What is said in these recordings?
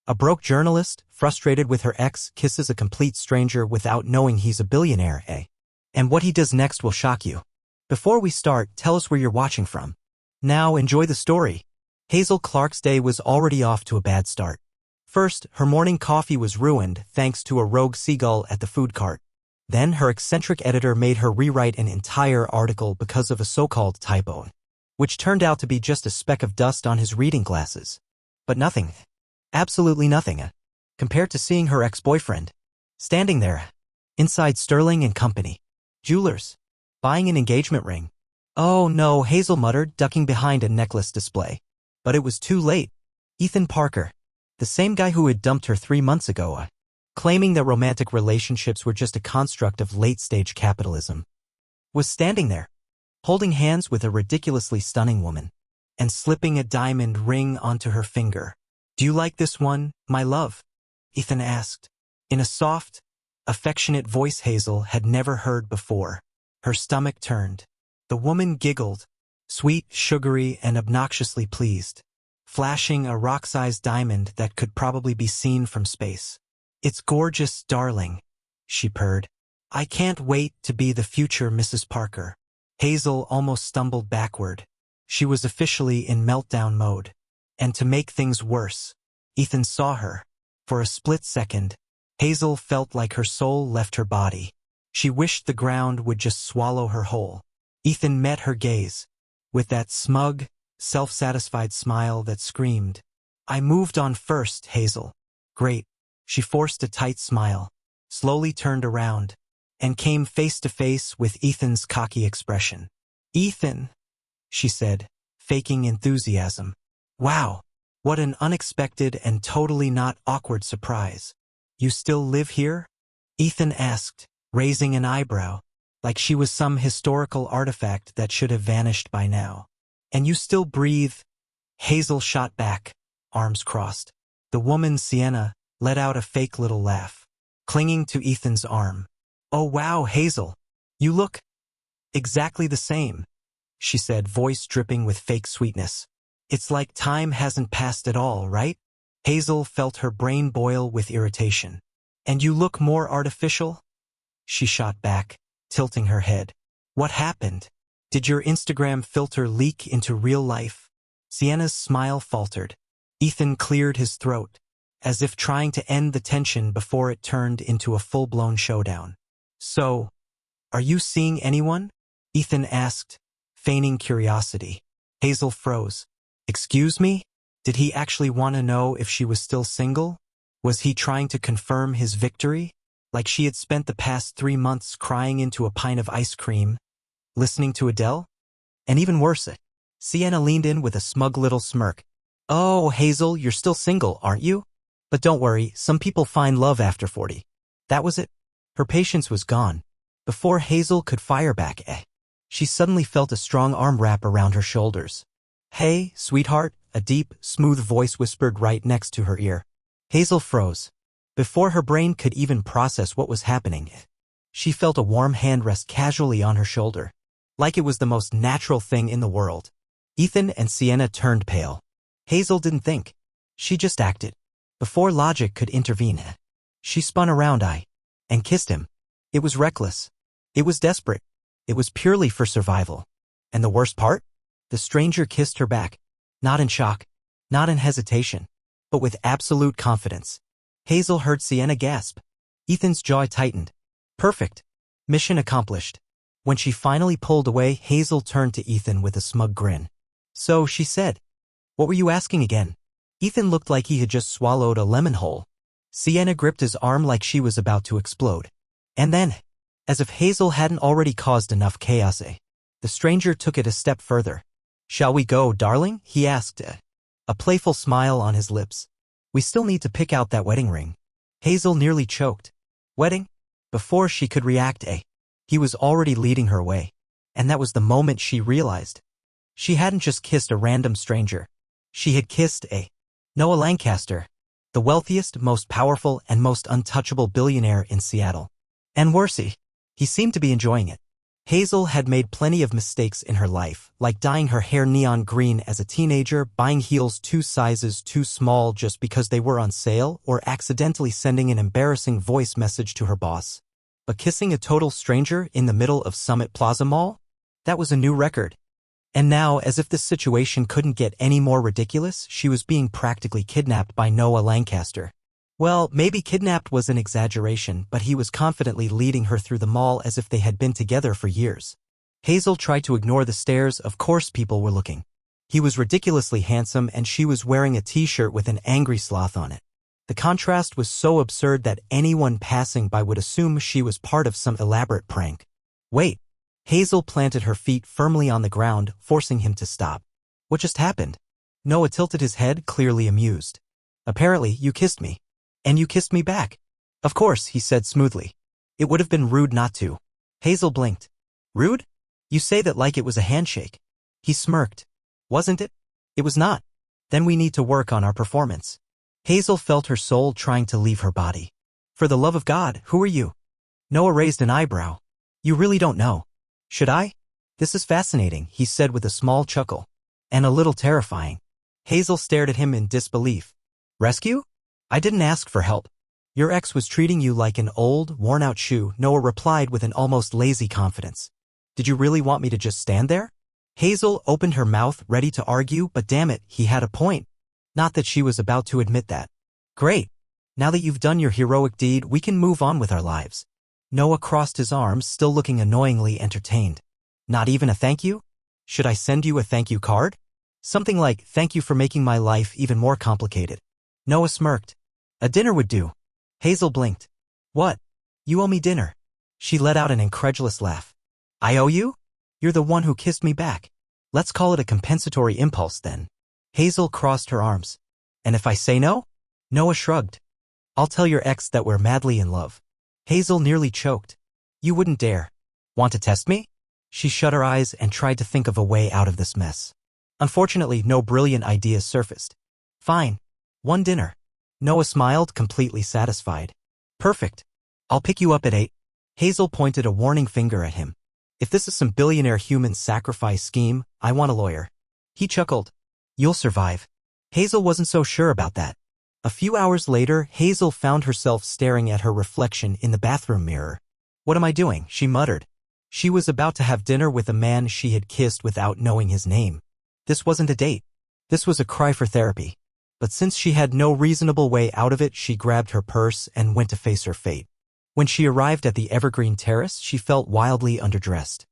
A broke journalist, frustrated with her ex, kisses a complete stranger without knowing he's a billionaire, eh? And what he does next will shock you. Before we start, tell us where you're watching from. Now enjoy the story. Hazel Clark's day was already off to a bad start. First, her morning coffee was ruined thanks to a rogue seagull at the food cart. Then her eccentric editor made her rewrite an entire article because of a so-called typo, which turned out to be just a speck of dust on his reading glasses. But nothing. Absolutely nothing. Compared to seeing her ex-boyfriend standing there inside Sterling and Company Jewelers, buying an engagement ring. Oh no, Hazel muttered, ducking behind a necklace display. But it was too late. Ethan Parker, the same guy who had dumped her 3 months ago, claiming that romantic relationships were just a construct of late-stage capitalism, was standing there, holding hands with a ridiculously stunning woman, and slipping a diamond ring onto her finger. "Do you like this one, my love?" Ethan asked, in a soft, affectionate voice Hazel had never heard before. Her stomach turned. The woman giggled, sweet, sugary, and obnoxiously pleased, flashing a rock-sized diamond that could probably be seen from space. "It's gorgeous, darling," she purred. "I can't wait to be the future Mrs. Parker." Hazel almost stumbled backward. She was officially in meltdown mode. And to make things worse, Ethan saw her. For a split second, Hazel felt like her soul left her body. She wished the ground would just swallow her whole. Ethan met her gaze, with that smug, self-satisfied smile that screamed, "I moved on first, Hazel." "Great." She forced a tight smile, slowly turned around, and came face to face with Ethan's cocky expression. "Ethan," she said, faking enthusiasm. "Wow, what an unexpected and totally not awkward surprise. You still live here?" Ethan asked, raising an eyebrow, like she was some historical artifact that should have vanished by now. "And you still breathe?" Hazel shot back, arms crossed. The woman, Sienna, let out a fake little laugh, clinging to Ethan's arm. "Oh wow, Hazel, you look exactly the same," she said, voice dripping with fake sweetness. "It's like time hasn't passed at all, right?" Hazel felt her brain boil with irritation. "And you look more artificial?" she shot back, tilting her head. "What happened? Did your Instagram filter leak into real life?" Sienna's smile faltered. Ethan cleared his throat, as if trying to end the tension before it turned into a full-blown showdown. "So, are you seeing anyone?" Ethan asked, feigning curiosity. Hazel froze. "Excuse me? Did he actually want to know if she was still single? Was he trying to confirm his victory? Like she had spent the past 3 months crying into a pint of ice cream, listening to Adele? And even worse, Sienna leaned in with a smug little smirk. "Oh, Hazel, you're still single, aren't you? But don't worry, some people find love after 40. That was it." Her patience was gone. Before Hazel could fire back, she suddenly felt a strong arm wrap around her shoulders. "Hey, sweetheart," a deep, smooth voice whispered right next to her ear. Hazel froze. Before her brain could even process what was happening, she felt a warm hand rest casually on her shoulder, like it was the most natural thing in the world. Ethan and Sienna turned pale. Hazel didn't think. She just acted. Before logic could intervene, she spun around and kissed him. It was reckless. It was desperate. It was purely for survival. And the worst part? The stranger kissed her back. Not in shock, not in hesitation, but with absolute confidence. Hazel heard Sienna gasp. Ethan's jaw tightened. Perfect. Mission accomplished. When she finally pulled away, Hazel turned to Ethan with a smug grin. "So," she said, "what were you asking again?" Ethan looked like he had just swallowed a lemon whole. Sienna gripped his arm like she was about to explode. And then, as if Hazel hadn't already caused enough chaos, the stranger took it a step further. "Shall we go, darling?" he asked, a playful smile on his lips. "We still need to pick out that wedding ring." Hazel nearly choked. Wedding? Before she could react, he was already leading her away. And that was the moment she realized. She hadn't just kissed a random stranger. She had kissed Noah Lancaster, the wealthiest, most powerful, and most untouchable billionaire in Seattle. And worse, he seemed to be enjoying it. Hazel had made plenty of mistakes in her life, like dyeing her hair neon green as a teenager, buying heels 2 sizes too small just because they were on sale, or accidentally sending an embarrassing voice message to her boss. But kissing a total stranger in the middle of Summit Plaza Mall? That was a new record. And now, as if this situation couldn't get any more ridiculous, she was being practically kidnapped by Noah Lancaster. Well, maybe kidnapped was an exaggeration, but he was confidently leading her through the mall as if they had been together for years. Hazel tried to ignore the stares. Of course people were looking. He was ridiculously handsome and she was wearing a t-shirt with an angry sloth on it. The contrast was so absurd that anyone passing by would assume she was part of some elaborate prank. Wait. Hazel planted her feet firmly on the ground, forcing him to stop. What just happened? Noah tilted his head, clearly amused. Apparently, you kissed me. And you kissed me back. Of course, he said smoothly. It would have been rude not to. Hazel blinked. Rude? You say that like it was a handshake. He smirked. Wasn't it? It was not. Then we need to work on our performance. Hazel felt her soul trying to leave her body. For the love of God, who are you? Noah raised an eyebrow. You really don't know. Should I? This is fascinating, he said with a small chuckle. And a little terrifying. Hazel stared at him in disbelief. Rescue? I didn't ask for help. Your ex was treating you like an old, worn-out shoe, Noah replied with an almost lazy confidence. Did you really want me to just stand there? Hazel opened her mouth, ready to argue, but damn it, he had a point. Not that she was about to admit that. Great. Now that you've done your heroic deed, we can move on with our lives. Noah crossed his arms, still looking annoyingly entertained. Not even a thank you? Should I send you a thank you card? Something like, thank you for making my life even more complicated. Noah smirked. A dinner would do. Hazel blinked. What? You owe me dinner. She let out an incredulous laugh. I owe you? You're the one who kissed me back. Let's call it a compensatory impulse then. Hazel crossed her arms. And if I say no? Noah shrugged. I'll tell your ex that we're madly in love. Hazel nearly choked. You wouldn't dare. Want to test me? She shut her eyes and tried to think of a way out of this mess. Unfortunately, no brilliant ideas surfaced. Fine. One dinner. Noah smiled, completely satisfied. Perfect. I'll pick you up at 8. Hazel pointed a warning finger at him. If this is some billionaire human sacrifice scheme, I want a lawyer. He chuckled. You'll survive. Hazel wasn't so sure about that. A few hours later, Hazel found herself staring at her reflection in the bathroom mirror. What am I doing? She muttered. She was about to have dinner with a man she had kissed without knowing his name. This wasn't a date. This was a cry for therapy. But since she had no reasonable way out of it, she grabbed her purse and went to face her fate. When she arrived at the Evergreen Terrace, she felt wildly underdressed.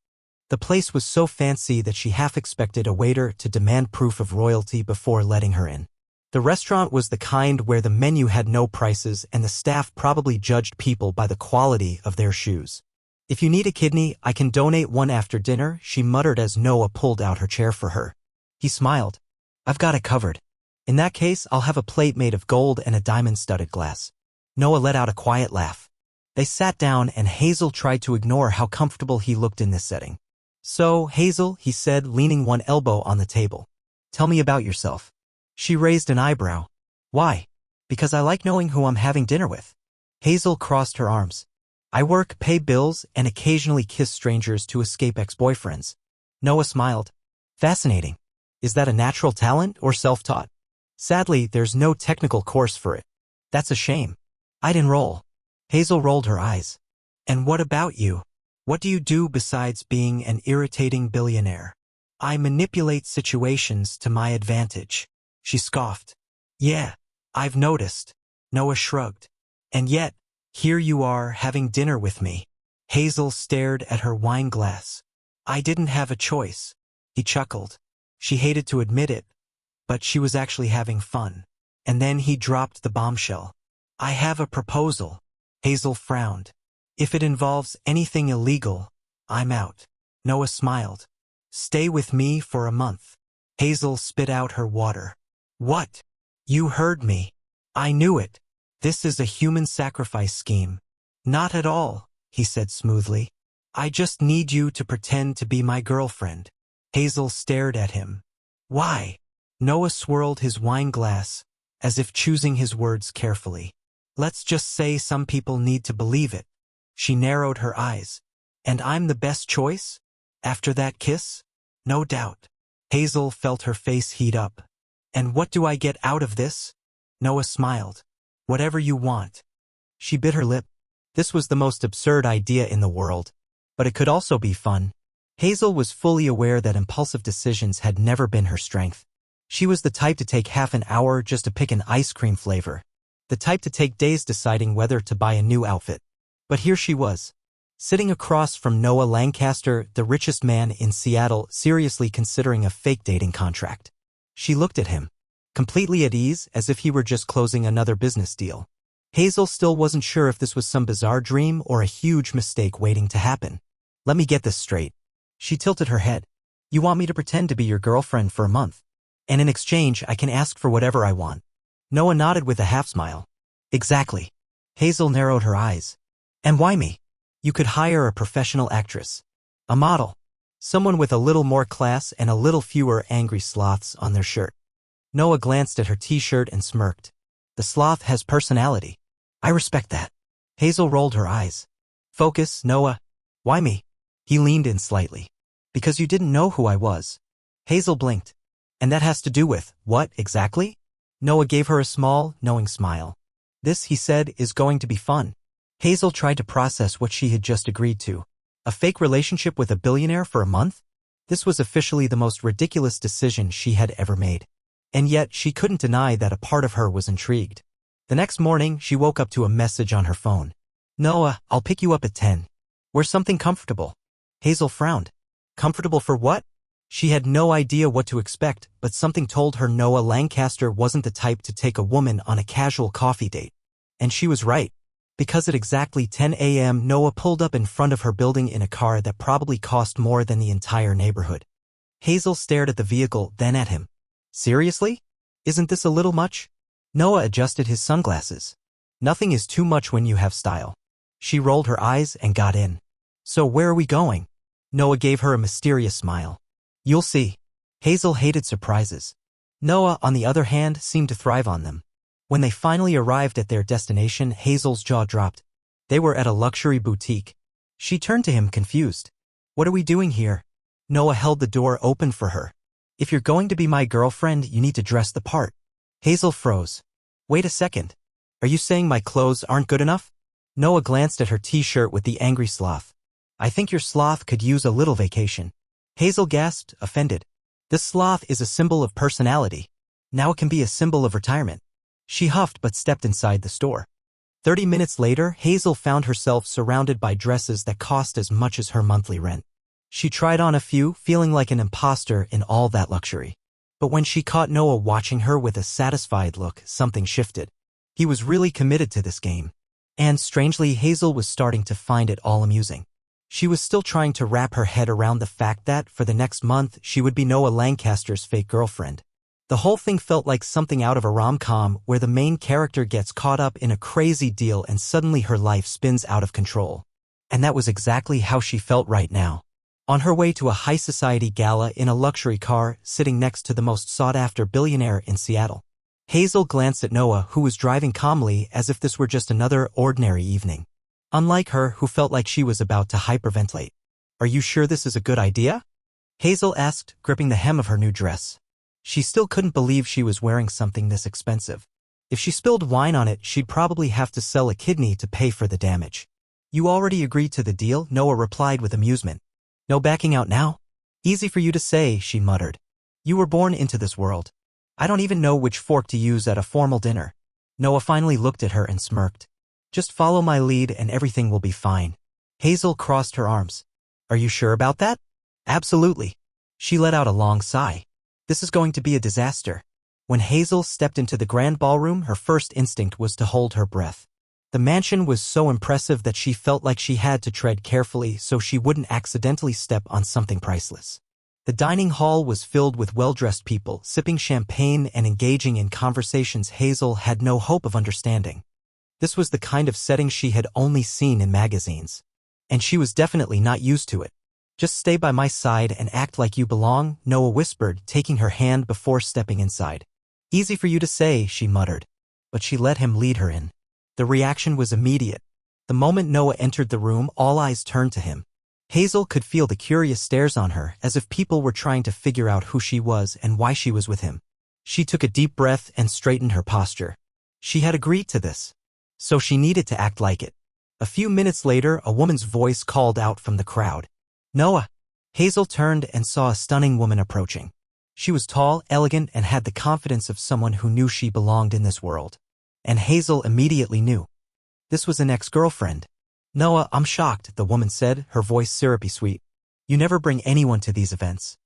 The place was so fancy that she half expected a waiter to demand proof of royalty before letting her in. The restaurant was the kind where the menu had no prices and the staff probably judged people by the quality of their shoes. If you need a kidney, I can donate one after dinner, she muttered as Noah pulled out her chair for her. He smiled. I've got it covered. In that case, I'll have a plate made of gold and a diamond-studded glass. Noah let out a quiet laugh. They sat down and Hazel tried to ignore how comfortable he looked in this setting. So, Hazel, he said, leaning one elbow on the table. Tell me about yourself. She raised an eyebrow. Why? Because I like knowing who I'm having dinner with. Hazel crossed her arms. I work, pay bills, and occasionally kiss strangers to escape ex-boyfriends. Noah smiled. Fascinating. Is that a natural talent or self-taught? Sadly, there's no technical course for it. That's a shame. I'd enroll. Hazel rolled her eyes. And what about you? What do you do besides being an irritating billionaire? I manipulate situations to my advantage. She scoffed. Yeah, I've noticed. Noah shrugged. And yet, here you are having dinner with me. Hazel stared at her wine glass. I didn't have a choice. He chuckled. She hated to admit it, but she was actually having fun. And then he dropped the bombshell. I have a proposal. Hazel frowned. If it involves anything illegal, I'm out. Noah smiled. Stay with me for a month. Hazel spit out her water. What? You heard me. I knew it. This is a human sacrifice scheme. Not at all, he said smoothly. I just need you to pretend to be my girlfriend. Hazel stared at him. Why? Noah swirled his wine glass, as if choosing his words carefully. Let's just say some people need to believe it. She narrowed her eyes. And I'm the best choice? After that kiss? No doubt. Hazel felt her face heat up. And what do I get out of this? Noah smiled. Whatever you want. She bit her lip. This was the most absurd idea in the world. But it could also be fun. Hazel was fully aware that impulsive decisions had never been her strength. She was the type to take half an hour just to pick an ice cream flavor. The type to take days deciding whether to buy a new outfit. But here she was, sitting across from Noah Lancaster, the richest man in Seattle, seriously considering a fake dating contract. She looked at him, completely at ease, as if he were just closing another business deal. Hazel still wasn't sure if this was some bizarre dream or a huge mistake waiting to happen. Let me get this straight. She tilted her head. You want me to pretend to be your girlfriend for a month? And in exchange, I can ask for whatever I want. Noah nodded with a half-smile. Exactly. Hazel narrowed her eyes. And why me? You could hire a professional actress. A model. Someone with a little more class and a little fewer angry sloths on their shirt. Noah glanced at her t-shirt and smirked. The sloth has personality. I respect that. Hazel rolled her eyes. Focus, Noah. Why me? He leaned in slightly. Because you didn't know who I was. Hazel blinked. And that has to do with, what, exactly? Noah gave her a small, knowing smile. This, he said, is going to be fun. Hazel tried to process what she had just agreed to. A fake relationship with a billionaire for a month? This was officially the most ridiculous decision she had ever made. And yet, she couldn't deny that a part of her was intrigued. The next morning, she woke up to a message on her phone. Noah, I'll pick you up at 10. Wear something comfortable. Hazel frowned. Comfortable for what? She had no idea what to expect, but something told her Noah Lancaster wasn't the type to take a woman on a casual coffee date. And she was right. Because at exactly 10 a.m. Noah pulled up in front of her building in a car that probably cost more than the entire neighborhood. Hazel stared at the vehicle, then at him. Seriously? Isn't this a little much? Noah adjusted his sunglasses. Nothing is too much when you have style. She rolled her eyes and got in. So where are we going? Noah gave her a mysterious smile. You'll see. Hazel hated surprises. Noah, on the other hand, seemed to thrive on them. When they finally arrived at their destination, Hazel's jaw dropped. They were at a luxury boutique. She turned to him confused. What are we doing here? Noah held the door open for her. If you're going to be my girlfriend, you need to dress the part. Hazel froze. Wait a second. Are you saying my clothes aren't good enough? Noah glanced at her t-shirt with the angry sloth. I think your sloth could use a little vacation. Hazel gasped, offended. This sloth is a symbol of personality. Now it can be a symbol of retirement. She huffed but stepped inside the store. 30 minutes later, Hazel found herself surrounded by dresses that cost as much as her monthly rent. She tried on a few, feeling like an imposter in all that luxury. But when she caught Noah watching her with a satisfied look, something shifted. He was really committed to this game. And strangely, Hazel was starting to find it all amusing. She was still trying to wrap her head around the fact that, for the next month, she would be Noah Lancaster's fake girlfriend. The whole thing felt like something out of a rom-com where the main character gets caught up in a crazy deal and suddenly her life spins out of control. And that was exactly how she felt right now. On her way to a high-society gala in a luxury car, sitting next to the most sought-after billionaire in Seattle. Hazel glanced at Noah, who was driving calmly as if this were just another ordinary evening. Unlike her, who felt like she was about to hyperventilate. Are you sure this is a good idea? Hazel asked, gripping the hem of her new dress. She still couldn't believe she was wearing something this expensive. If she spilled wine on it, she'd probably have to sell a kidney to pay for the damage. You already agreed to the deal, Noah replied with amusement. No backing out now? Easy for you to say, she muttered. You were born into this world. I don't even know which fork to use at a formal dinner. Noah finally looked at her and smirked. Just follow my lead and everything will be fine. Hazel crossed her arms. Are you sure about that? Absolutely. She let out a long sigh. This is going to be a disaster. When Hazel stepped into the grand ballroom, her first instinct was to hold her breath. The mansion was so impressive that she felt like she had to tread carefully so she wouldn't accidentally step on something priceless. The dining hall was filled with well-dressed people, sipping champagne and engaging in conversations Hazel had no hope of understanding. This was the kind of setting she had only seen in magazines. And she was definitely not used to it. Just stay by my side and act like you belong, Noah whispered, taking her hand before stepping inside. Easy for you to say, she muttered. But she let him lead her in. The reaction was immediate. The moment Noah entered the room, all eyes turned to him. Hazel could feel the curious stares on her, as if people were trying to figure out who she was and why she was with him. She took a deep breath and straightened her posture. She had agreed to this, so she needed to act like it. A few minutes later, a woman's voice called out from the crowd. "Noah." Hazel turned and saw a stunning woman approaching. She was tall, elegant, and had the confidence of someone who knew she belonged in this world. And Hazel immediately knew. This was an ex-girlfriend. "Noah, I'm shocked," the woman said, her voice syrupy sweet. "You never bring anyone to these events."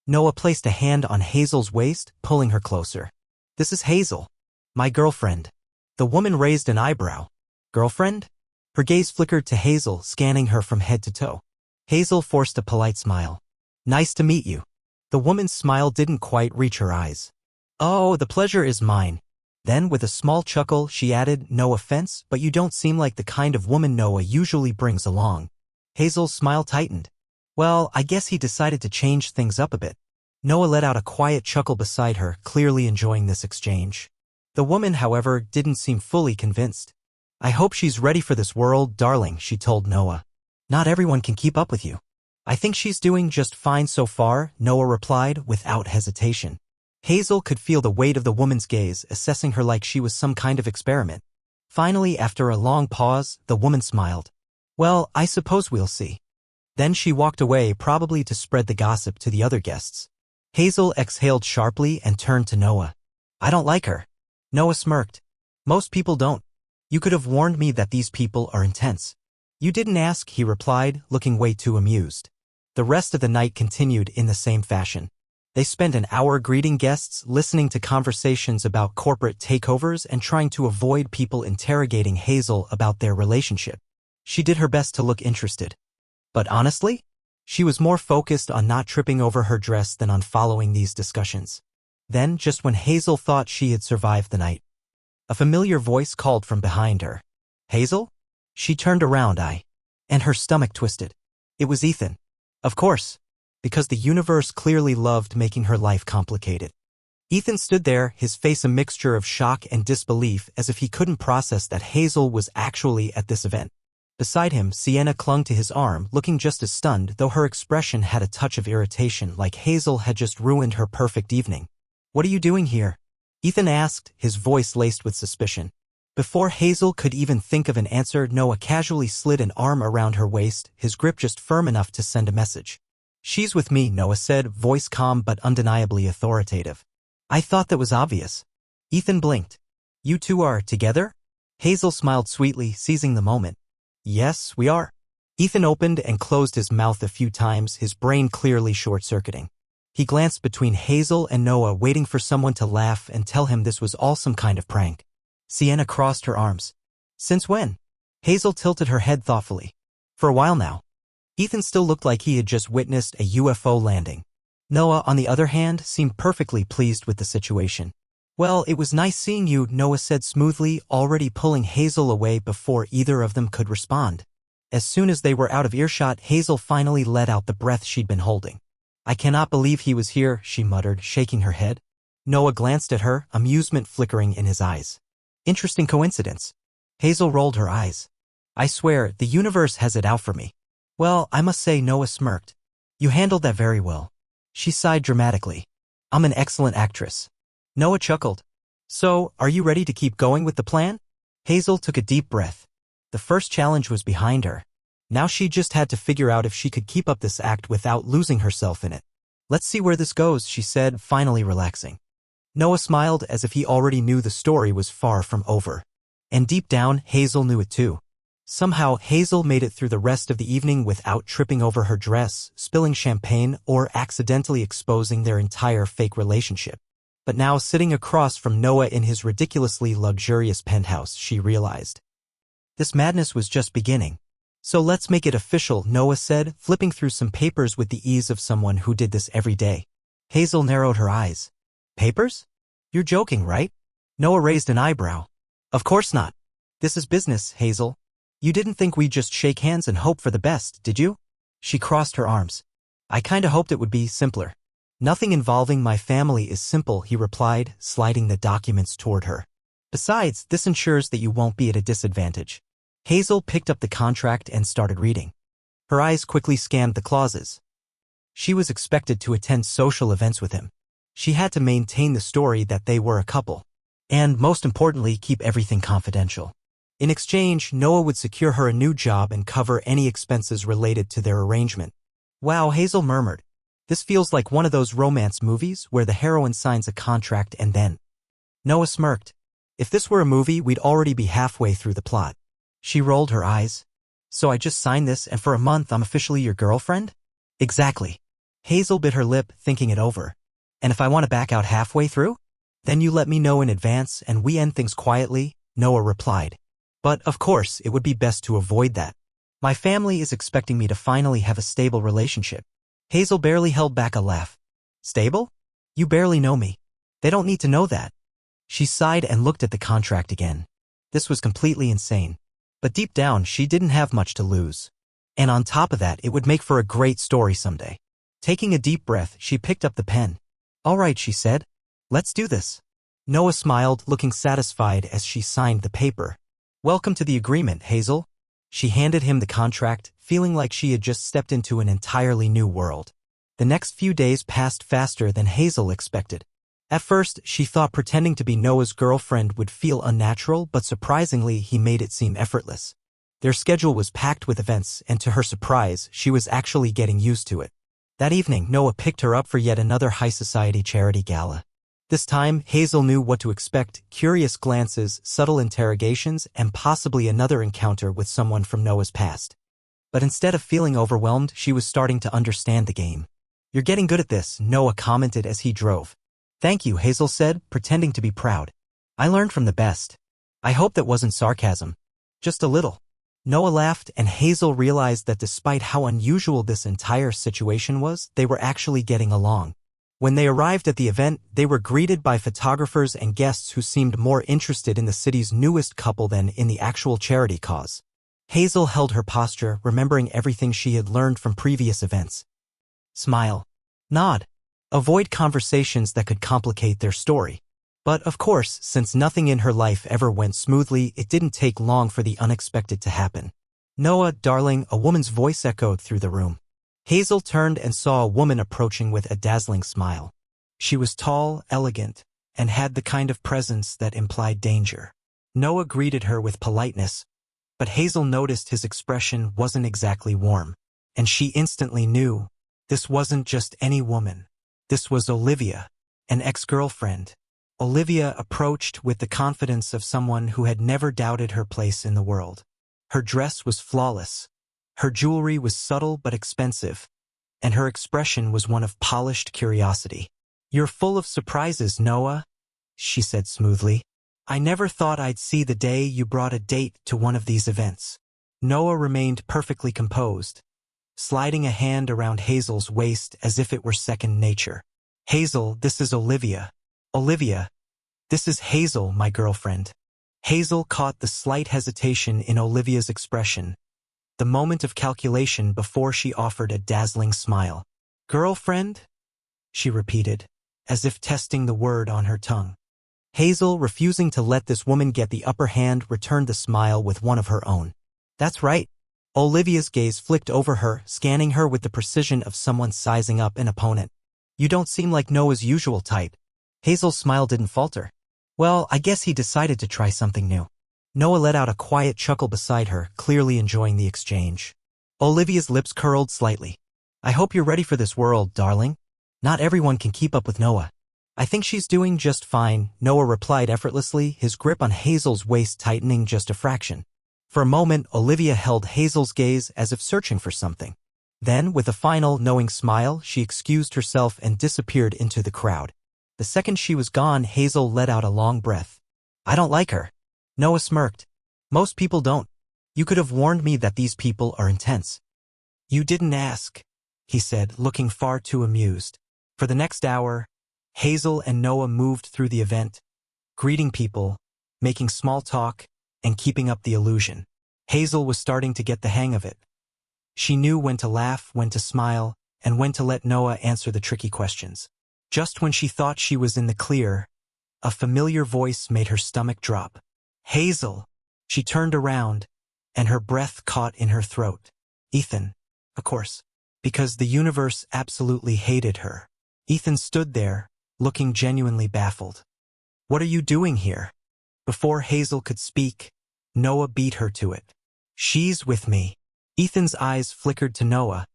Noah placed a hand on Hazel's waist, pulling her closer. "This is Hazel. My girlfriend." The woman raised an eyebrow. "Girlfriend?" Her gaze flickered to Hazel, scanning her from head to toe. Hazel forced a polite smile. "Nice to meet you." The woman's smile didn't quite reach her eyes. "Oh, the pleasure is mine." Then, with a small chuckle, she added, "No offense, but you don't seem like the kind of woman Noah usually brings along." Hazel's smile tightened. "Well, I guess he decided to change things up a bit." Noah let out a quiet chuckle beside her, clearly enjoying this exchange. The woman, however, didn't seem fully convinced. "I hope she's ready for this world, darling," she told Noah. "Not everyone can keep up with you." "I think she's doing just fine so far," Noah replied, without hesitation. Hazel could feel the weight of the woman's gaze, assessing her like she was some kind of experiment. Finally, after a long pause, the woman smiled. "Well, I suppose we'll see." Then she walked away, probably to spread the gossip to the other guests. Hazel exhaled sharply and turned to Noah. "I don't like her." Noah smirked. "Most people don't. You could have warned me that these people are intense." "You didn't ask," he replied, looking way too amused. The rest of the night continued in the same fashion. They spent an hour greeting guests, listening to conversations about corporate takeovers, and trying to avoid people interrogating Hazel about their relationship. She did her best to look interested. But honestly, she was more focused on not tripping over her dress than on following these discussions. Then, just when Hazel thought she had survived the night, a familiar voice called from behind her. "Hazel?" She turned around, and her stomach twisted. It was Ethan. Of course, because the universe clearly loved making her life complicated. Ethan stood there, his face a mixture of shock and disbelief, as if he couldn't process that Hazel was actually at this event. Beside him, Sienna clung to his arm, looking just as stunned, though her expression had a touch of irritation, like Hazel had just ruined her perfect evening. "What are you doing here?" Ethan asked, his voice laced with suspicion. Before Hazel could even think of an answer, Noah casually slid an arm around her waist, his grip just firm enough to send a message. "She's with me," Noah said, voice calm but undeniably authoritative. "I thought that was obvious." Ethan blinked. "You two are together?" Hazel smiled sweetly, seizing the moment. "Yes, we are." Ethan opened and closed his mouth a few times, his brain clearly short-circuiting. He glanced between Hazel and Noah, waiting for someone to laugh and tell him this was all some kind of prank. Sienna crossed her arms. "Since when?" Hazel tilted her head thoughtfully. "For a while now." Ethan still looked like he had just witnessed a UFO landing. Noah, on the other hand, seemed perfectly pleased with the situation. "Well, it was nice seeing you," Noah said smoothly, already pulling Hazel away before either of them could respond. As soon as they were out of earshot, Hazel finally let out the breath she'd been holding. "I cannot believe he was here," she muttered, shaking her head. Noah glanced at her, amusement flickering in his eyes. "Interesting coincidence." Hazel rolled her eyes. "I swear, the universe has it out for me." "Well, I must say," Noah smirked. "You handled that very well." She sighed dramatically. "I'm an excellent actress." Noah chuckled. "So, are you ready to keep going with the plan?" Hazel took a deep breath. The first challenge was behind her. Now she just had to figure out if she could keep up this act without losing herself in it. "Let's see where this goes," she said, finally relaxing. Noah smiled, as if he already knew the story was far from over. And deep down, Hazel knew it too. Somehow, Hazel made it through the rest of the evening without tripping over her dress, spilling champagne, or accidentally exposing their entire fake relationship. But now, sitting across from Noah in his ridiculously luxurious penthouse, she realized this madness was just beginning. "So let's make it official," Noah said, flipping through some papers with the ease of someone who did this every day. Hazel narrowed her eyes. "Papers? You're joking, right?" Noah raised an eyebrow. "Of course not. This is business, Hazel. You didn't think we'd just shake hands and hope for the best, did you?" She crossed her arms. "I kinda hoped it would be simpler." "Nothing involving my family is simple," he replied, sliding the documents toward her. "Besides, this ensures that you won't be at a disadvantage." Hazel picked up the contract and started reading. Her eyes quickly scanned the clauses. She was expected to attend social events with him. She had to maintain the story that they were a couple. And, most importantly, keep everything confidential. In exchange, Noah would secure her a new job and cover any expenses related to their arrangement. Wow, Hazel murmured. This feels like one of those romance movies where the heroine signs a contract and then. Noah smirked. If this were a movie, we'd already be halfway through the plot. She rolled her eyes. So I just signed this and for a month I'm officially your girlfriend? Exactly. Hazel bit her lip, thinking it over. And if I want to back out halfway through? Then you let me know in advance and we end things quietly, Noah replied. But, of course, it would be best to avoid that. My family is expecting me to finally have a stable relationship. Hazel barely held back a laugh. Stable? You barely know me. They don't need to know that. She sighed and looked at the contract again. This was completely insane. But deep down, she didn't have much to lose. And on top of that, it would make for a great story someday. Taking a deep breath, she picked up the pen. All right, she said. Let's do this. Noah smiled, looking satisfied as she signed the paper. Welcome to the agreement, Hazel. She handed him the contract, feeling like she had just stepped into an entirely new world. The next few days passed faster than Hazel expected. At first, she thought pretending to be Noah's girlfriend would feel unnatural, but surprisingly, he made it seem effortless. Their schedule was packed with events, and to her surprise, she was actually getting used to it. That evening, Noah picked her up for yet another high society charity gala. This time, Hazel knew what to expect: curious glances, subtle interrogations, and possibly another encounter with someone from Noah's past. But instead of feeling overwhelmed, she was starting to understand the game. You're getting good at this, Noah commented as he drove. Thank you, Hazel said, pretending to be proud. I learned from the best. I hope that wasn't sarcasm. Just a little. Noah laughed, and Hazel realized that despite how unusual this entire situation was, they were actually getting along. When they arrived at the event, they were greeted by photographers and guests who seemed more interested in the city's newest couple than in the actual charity cause. Hazel held her posture, remembering everything she had learned from previous events. Smile. Nod. Avoid conversations that could complicate their story. But, of course, since nothing in her life ever went smoothly, it didn't take long for the unexpected to happen. Noah, darling, a woman's voice echoed through the room. Hazel turned and saw a woman approaching with a dazzling smile. She was tall, elegant, and had the kind of presence that implied danger. Noah greeted her with politeness, but Hazel noticed his expression wasn't exactly warm, and she instantly knew this wasn't just any woman. This was Olivia, an ex-girlfriend. Olivia approached with the confidence of someone who had never doubted her place in the world. Her dress was flawless. Her jewelry was subtle but expensive, and her expression was one of polished curiosity. You're full of surprises, Noah, she said smoothly. I never thought I'd see the day you brought a date to one of these events. Noah remained perfectly composed, sliding a hand around Hazel's waist as if it were second nature. Hazel, this is Olivia. Olivia, this is Hazel, my girlfriend. Hazel caught the slight hesitation in Olivia's expression, the moment of calculation before she offered a dazzling smile. Girlfriend? She repeated, as if testing the word on her tongue. Hazel, refusing to let this woman get the upper hand, returned the smile with one of her own. That's right. Olivia's gaze flicked over her, scanning her with the precision of someone sizing up an opponent. You don't seem like Noah's usual type. Hazel's smile didn't falter. Well, I guess he decided to try something new. Noah let out a quiet chuckle beside her, clearly enjoying the exchange. Olivia's lips curled slightly. I hope you're ready for this world, darling. Not everyone can keep up with Noah. I think she's doing just fine, Noah replied effortlessly, his grip on Hazel's waist tightening just a fraction. For a moment, Olivia held Hazel's gaze as if searching for something. Then, with a final, knowing smile, she excused herself and disappeared into the crowd. The second she was gone, Hazel let out a long breath. I don't like her. Noah smirked. Most people don't. You could have warned me that these people are intense. You didn't ask, he said, looking far too amused. For the next hour, Hazel and Noah moved through the event, greeting people, making small talk, and keeping up the illusion. Hazel was starting to get the hang of it. She knew when to laugh, when to smile, and when to let Noah answer the tricky questions. Just when she thought she was in the clear, a familiar voice made her stomach drop. Hazel! She turned around, and her breath caught in her throat. Ethan. of course. Because the universe absolutely hated her. Ethan stood there, looking genuinely baffled. What are you doing here? Before Hazel could speak, Noah beat her to it. She's with me. Ethan's eyes flickered to Noah,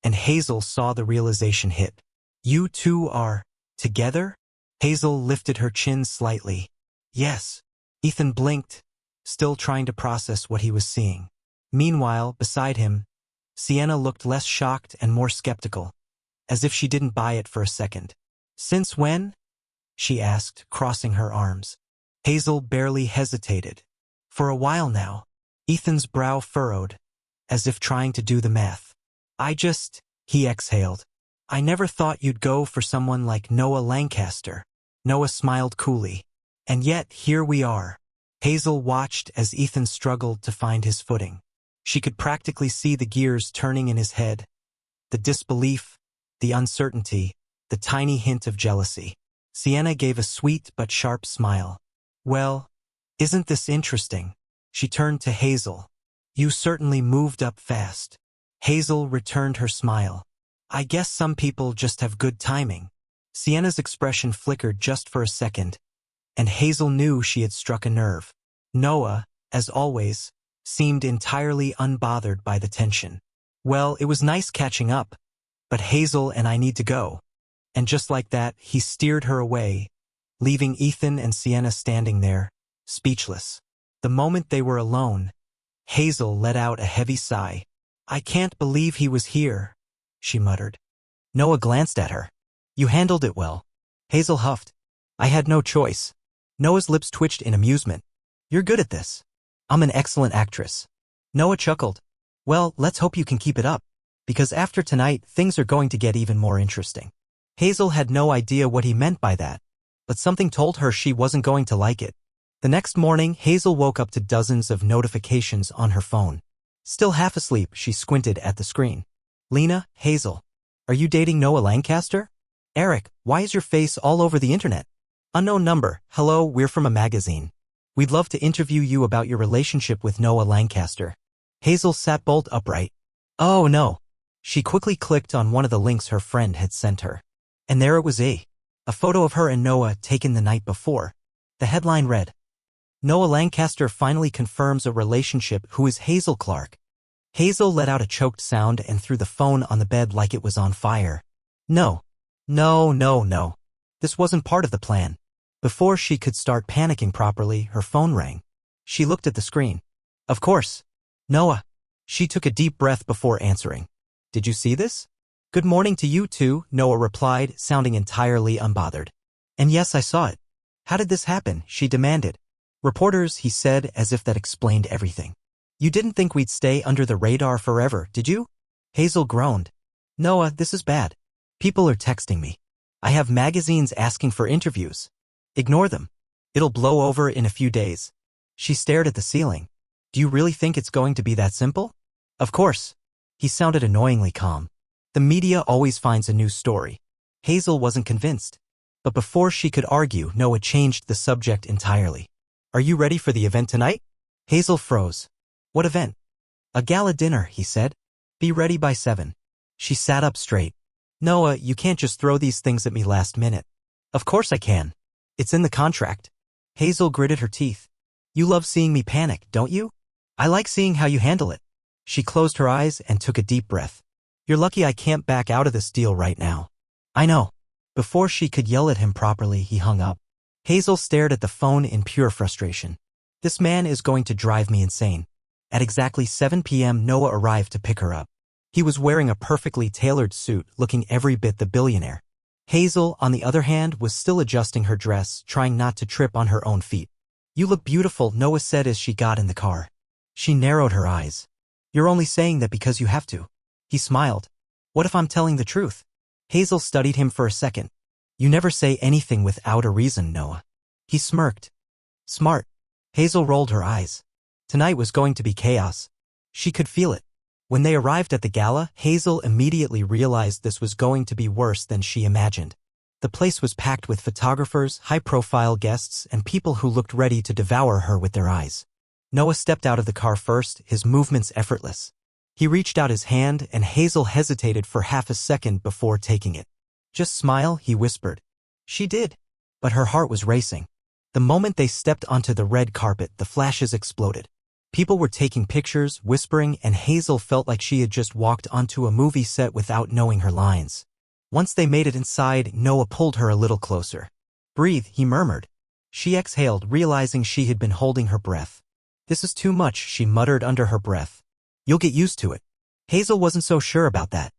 and Hazel saw the realization hit. You two are together? Hazel lifted her chin slightly. Yes. Ethan blinked, still trying to process what he was seeing. Meanwhile, beside him, Sienna looked less shocked and more skeptical, as if she didn't buy it for a second. Since when? She asked, crossing her arms. Hazel barely hesitated. For a while now. Ethan's brow furrowed, as if trying to do the math. He exhaled. I never thought you'd go for someone like Noah Lancaster. Noah smiled coolly. And yet, here we are. Hazel watched as Ethan struggled to find his footing. She could practically see the gears turning in his head. The disbelief, the uncertainty, the tiny hint of jealousy. Sienna gave a sweet but sharp smile. Well, isn't this interesting? She turned to Hazel. You certainly moved up fast. Hazel returned her smile. I guess some people just have good timing. Sienna's expression flickered just for a second, and Hazel knew she had struck a nerve. Noah, as always, seemed entirely unbothered by the tension. Well, it was nice catching up, but Hazel and I need to go. And just like that, he steered her away, leaving Ethan and Sienna standing there, speechless. The moment they were alone, Hazel let out a heavy sigh. I can't believe he was here, she muttered. Noah glanced at her. You handled it well. Hazel huffed. I had no choice. Noah's lips twitched in amusement. You're good at this. I'm an excellent actress. Noah chuckled. Well, let's hope you can keep it up, because after tonight, things are going to get even more interesting. Hazel had no idea what he meant by that, but something told her she wasn't going to like it. The next morning, Hazel woke up to dozens of notifications on her phone. Still half asleep, she squinted at the screen. Lena, Hazel. Are you dating Noah Lancaster? Eric, why is your face all over the internet? Unknown number. Hello, we're from a magazine. We'd love to interview you about your relationship with Noah Lancaster. Hazel sat bolt upright. Oh no. She quickly clicked on one of the links her friend had sent her. And there it was a photo of her and Noah taken the night before. The headline read, Noah Lancaster finally confirms a relationship. Who is Hazel Clark? Hazel let out a choked sound and threw the phone on the bed like it was on fire. No. This wasn't part of the plan. Before she could start panicking properly, her phone rang. She looked at the screen. Of course. Noah. She took a deep breath before answering. Did you see this? Good morning to you too, Noah replied, sounding entirely unbothered. And yes, I saw it. How did this happen? She demanded. Reporters, he said, as if that explained everything. You didn't think we'd stay under the radar forever, did you? Hazel groaned. Noah, this is bad. People are texting me. I have magazines asking for interviews. Ignore them. It'll blow over in a few days. She stared at the ceiling. Do you really think it's going to be that simple? Of course. He sounded annoyingly calm. The media always finds a new story. Hazel wasn't convinced. But before she could argue, Noah changed the subject entirely. Are you ready for the event tonight? Hazel froze. What event? A gala dinner, he said. Be ready by 7. She sat up straight. Noah, you can't just throw these things at me last minute. Of course I can. It's in the contract. Hazel gritted her teeth. You love seeing me panic, don't you? I like seeing how you handle it. She closed her eyes and took a deep breath. You're lucky I can't back out of this deal right now. I know. Before she could yell at him properly, he hung up. Hazel stared at the phone in pure frustration. This man is going to drive me insane. At exactly 7 p.m., Noah arrived to pick her up. He was wearing a perfectly tailored suit, looking every bit the billionaire. Hazel, on the other hand, was still adjusting her dress, trying not to trip on her own feet. You look beautiful, Noah said as she got in the car. She narrowed her eyes. You're only saying that because you have to. He smiled. What if I'm telling the truth? Hazel studied him for a second. You never say anything without a reason, Noah. He smirked. Smart. Hazel rolled her eyes. Tonight was going to be chaos. She could feel it. When they arrived at the gala, Hazel immediately realized this was going to be worse than she imagined. The place was packed with photographers, high-profile guests, and people who looked ready to devour her with their eyes. Noah stepped out of the car first, his movements effortless. He reached out his hand and Hazel hesitated for half a second before taking it. "Just smile," he whispered. She did. But her heart was racing. The moment they stepped onto the red carpet, the flashes exploded. People were taking pictures, whispering, and Hazel felt like she had just walked onto a movie set without knowing her lines. Once they made it inside, Noah pulled her a little closer. "Breathe," he murmured. She exhaled, realizing she had been holding her breath. "This is too much," she muttered under her breath. "You'll get used to it." Hazel wasn't so sure about that.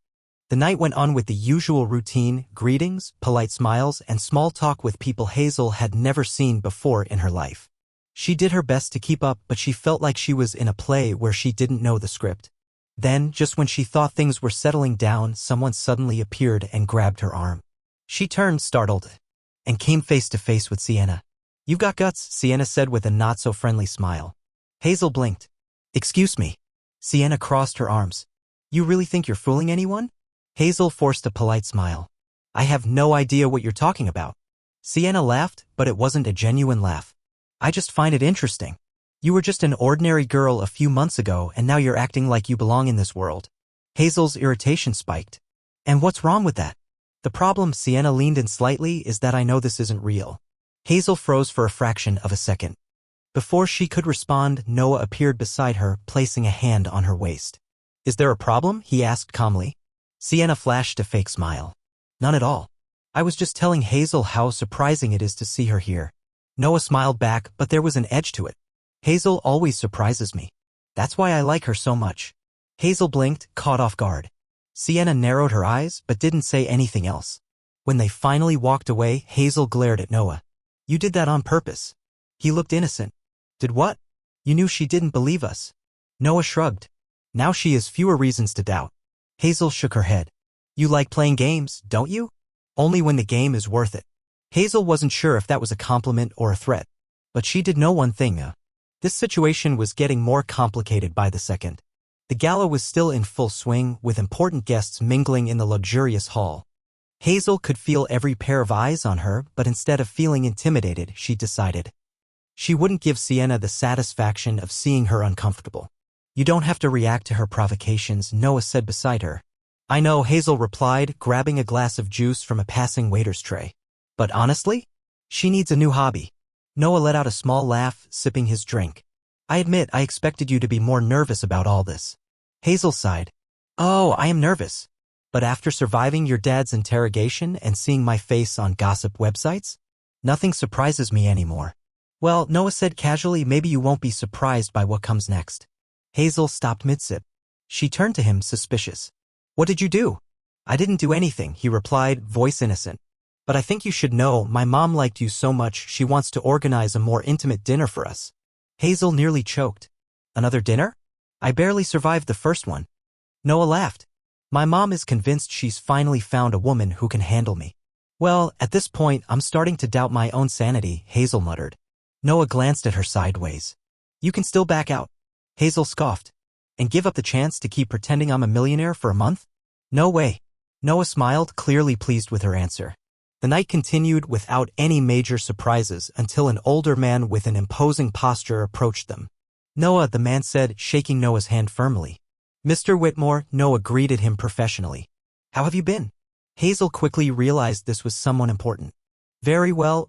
The night went on with the usual routine, greetings, polite smiles, and small talk with people Hazel had never seen before in her life. She did her best to keep up, but she felt like she was in a play where she didn't know the script. Then, just when she thought things were settling down, someone suddenly appeared and grabbed her arm. She turned, startled, and came face to face with Sienna. "You've got guts," Sienna said with a not-so-friendly smile. Hazel blinked. "Excuse me." Sienna crossed her arms. "You really think you're fooling anyone?" Hazel forced a polite smile. "I have no idea what you're talking about." Sienna laughed, but it wasn't a genuine laugh. "I just find it interesting. You were just an ordinary girl a few months ago and now you're acting like you belong in this world." Hazel's irritation spiked. "And what's wrong with that?" "The problem," Sienna leaned in slightly, "is that I know this isn't real." Hazel froze for a fraction of a second. Before she could respond, Noah appeared beside her, placing a hand on her waist. "Is there a problem?" he asked calmly. Sienna flashed a fake smile. "None at all. I was just telling Hazel how surprising it is to see her here." Noah smiled back, but there was an edge to it. "Hazel always surprises me. That's why I like her so much." Hazel blinked, caught off guard. Sienna narrowed her eyes, but didn't say anything else. When they finally walked away, Hazel glared at Noah. "You did that on purpose." He looked innocent. "Did what?" "You knew she didn't believe us." Noah shrugged. "Now she has fewer reasons to doubt." Hazel shook her head. "You like playing games, don't you?" "Only when the game is worth it." Hazel wasn't sure if that was a compliment or a threat. But she did know one thing. This situation was getting more complicated by the second. The gala was still in full swing, with important guests mingling in the luxurious hall. Hazel could feel every pair of eyes on her, but instead of feeling intimidated, she decided she wouldn't give Sienna the satisfaction of seeing her uncomfortable. "You don't have to react to her provocations," Noah said beside her. "I know," Hazel replied, grabbing a glass of juice from a passing waiter's tray. "But honestly, she needs a new hobby." Noah let out a small laugh, sipping his drink. "I admit I expected you to be more nervous about all this." Hazel sighed. "Oh, I am nervous. But after surviving your dad's interrogation and seeing my face on gossip websites, nothing surprises me anymore." "Well," Noah said casually, "maybe you won't be surprised by what comes next." Hazel stopped mid-sip. She turned to him, suspicious. "What did you do?" "I didn't do anything," he replied, voice innocent. "But I think you should know, my mom liked you so much she wants to organize a more intimate dinner for us." Hazel nearly choked. "Another dinner? I barely survived the first one." Noah laughed. "My mom is convinced she's finally found a woman who can handle me." "Well, at this point, I'm starting to doubt my own sanity," Hazel muttered. Noah glanced at her sideways. "You can still back out." Hazel scoffed. "And give up the chance to keep pretending I'm a millionaire for a month?" "No way." Noah smiled, clearly pleased with her answer. The night continued without any major surprises until an older man with an imposing posture approached them. "Noah," the man said, shaking Noah's hand firmly. "Mr. Whitmore," Noah greeted him professionally. "How have you been?" Hazel quickly realized this was someone important. Very well,"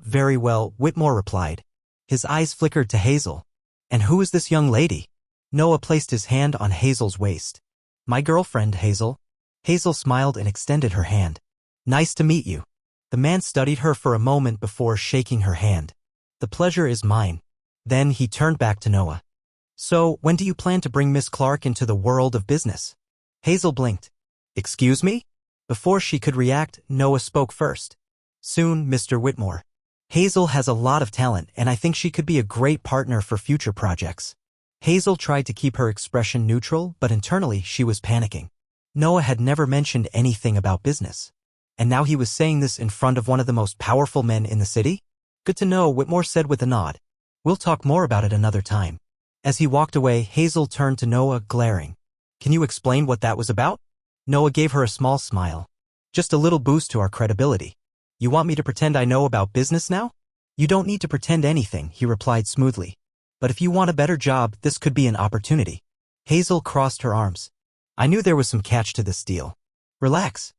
Whitmore replied. His eyes flickered to Hazel. "And who is this young lady?" Noah placed his hand on Hazel's waist. "My girlfriend, Hazel." Hazel smiled and extended her hand. "Nice to meet you." The man studied her for a moment before shaking her hand. "The pleasure is mine." Then he turned back to Noah. "So, when do you plan to bring Miss Clark into the world of business?" Hazel blinked. "Excuse me?" Before she could react, Noah spoke first. "Soon, Mr. Whitmore. Hazel has a lot of talent, and I think she could be a great partner for future projects." Hazel tried to keep her expression neutral, but internally she was panicking. Noah had never mentioned anything about business. And now he was saying this in front of one of the most powerful men in the city? "Good to know," Whitmore said with a nod. "We'll talk more about it another time." As he walked away, Hazel turned to Noah, glaring. "Can you explain what that was about?" Noah gave her a small smile. "Just a little boost to our credibility." "You want me to pretend I know about business now?" "You don't need to pretend anything," he replied smoothly. "But if you want a better job, this could be an opportunity." Hazel crossed her arms. I knew there was some catch to this deal. Relax.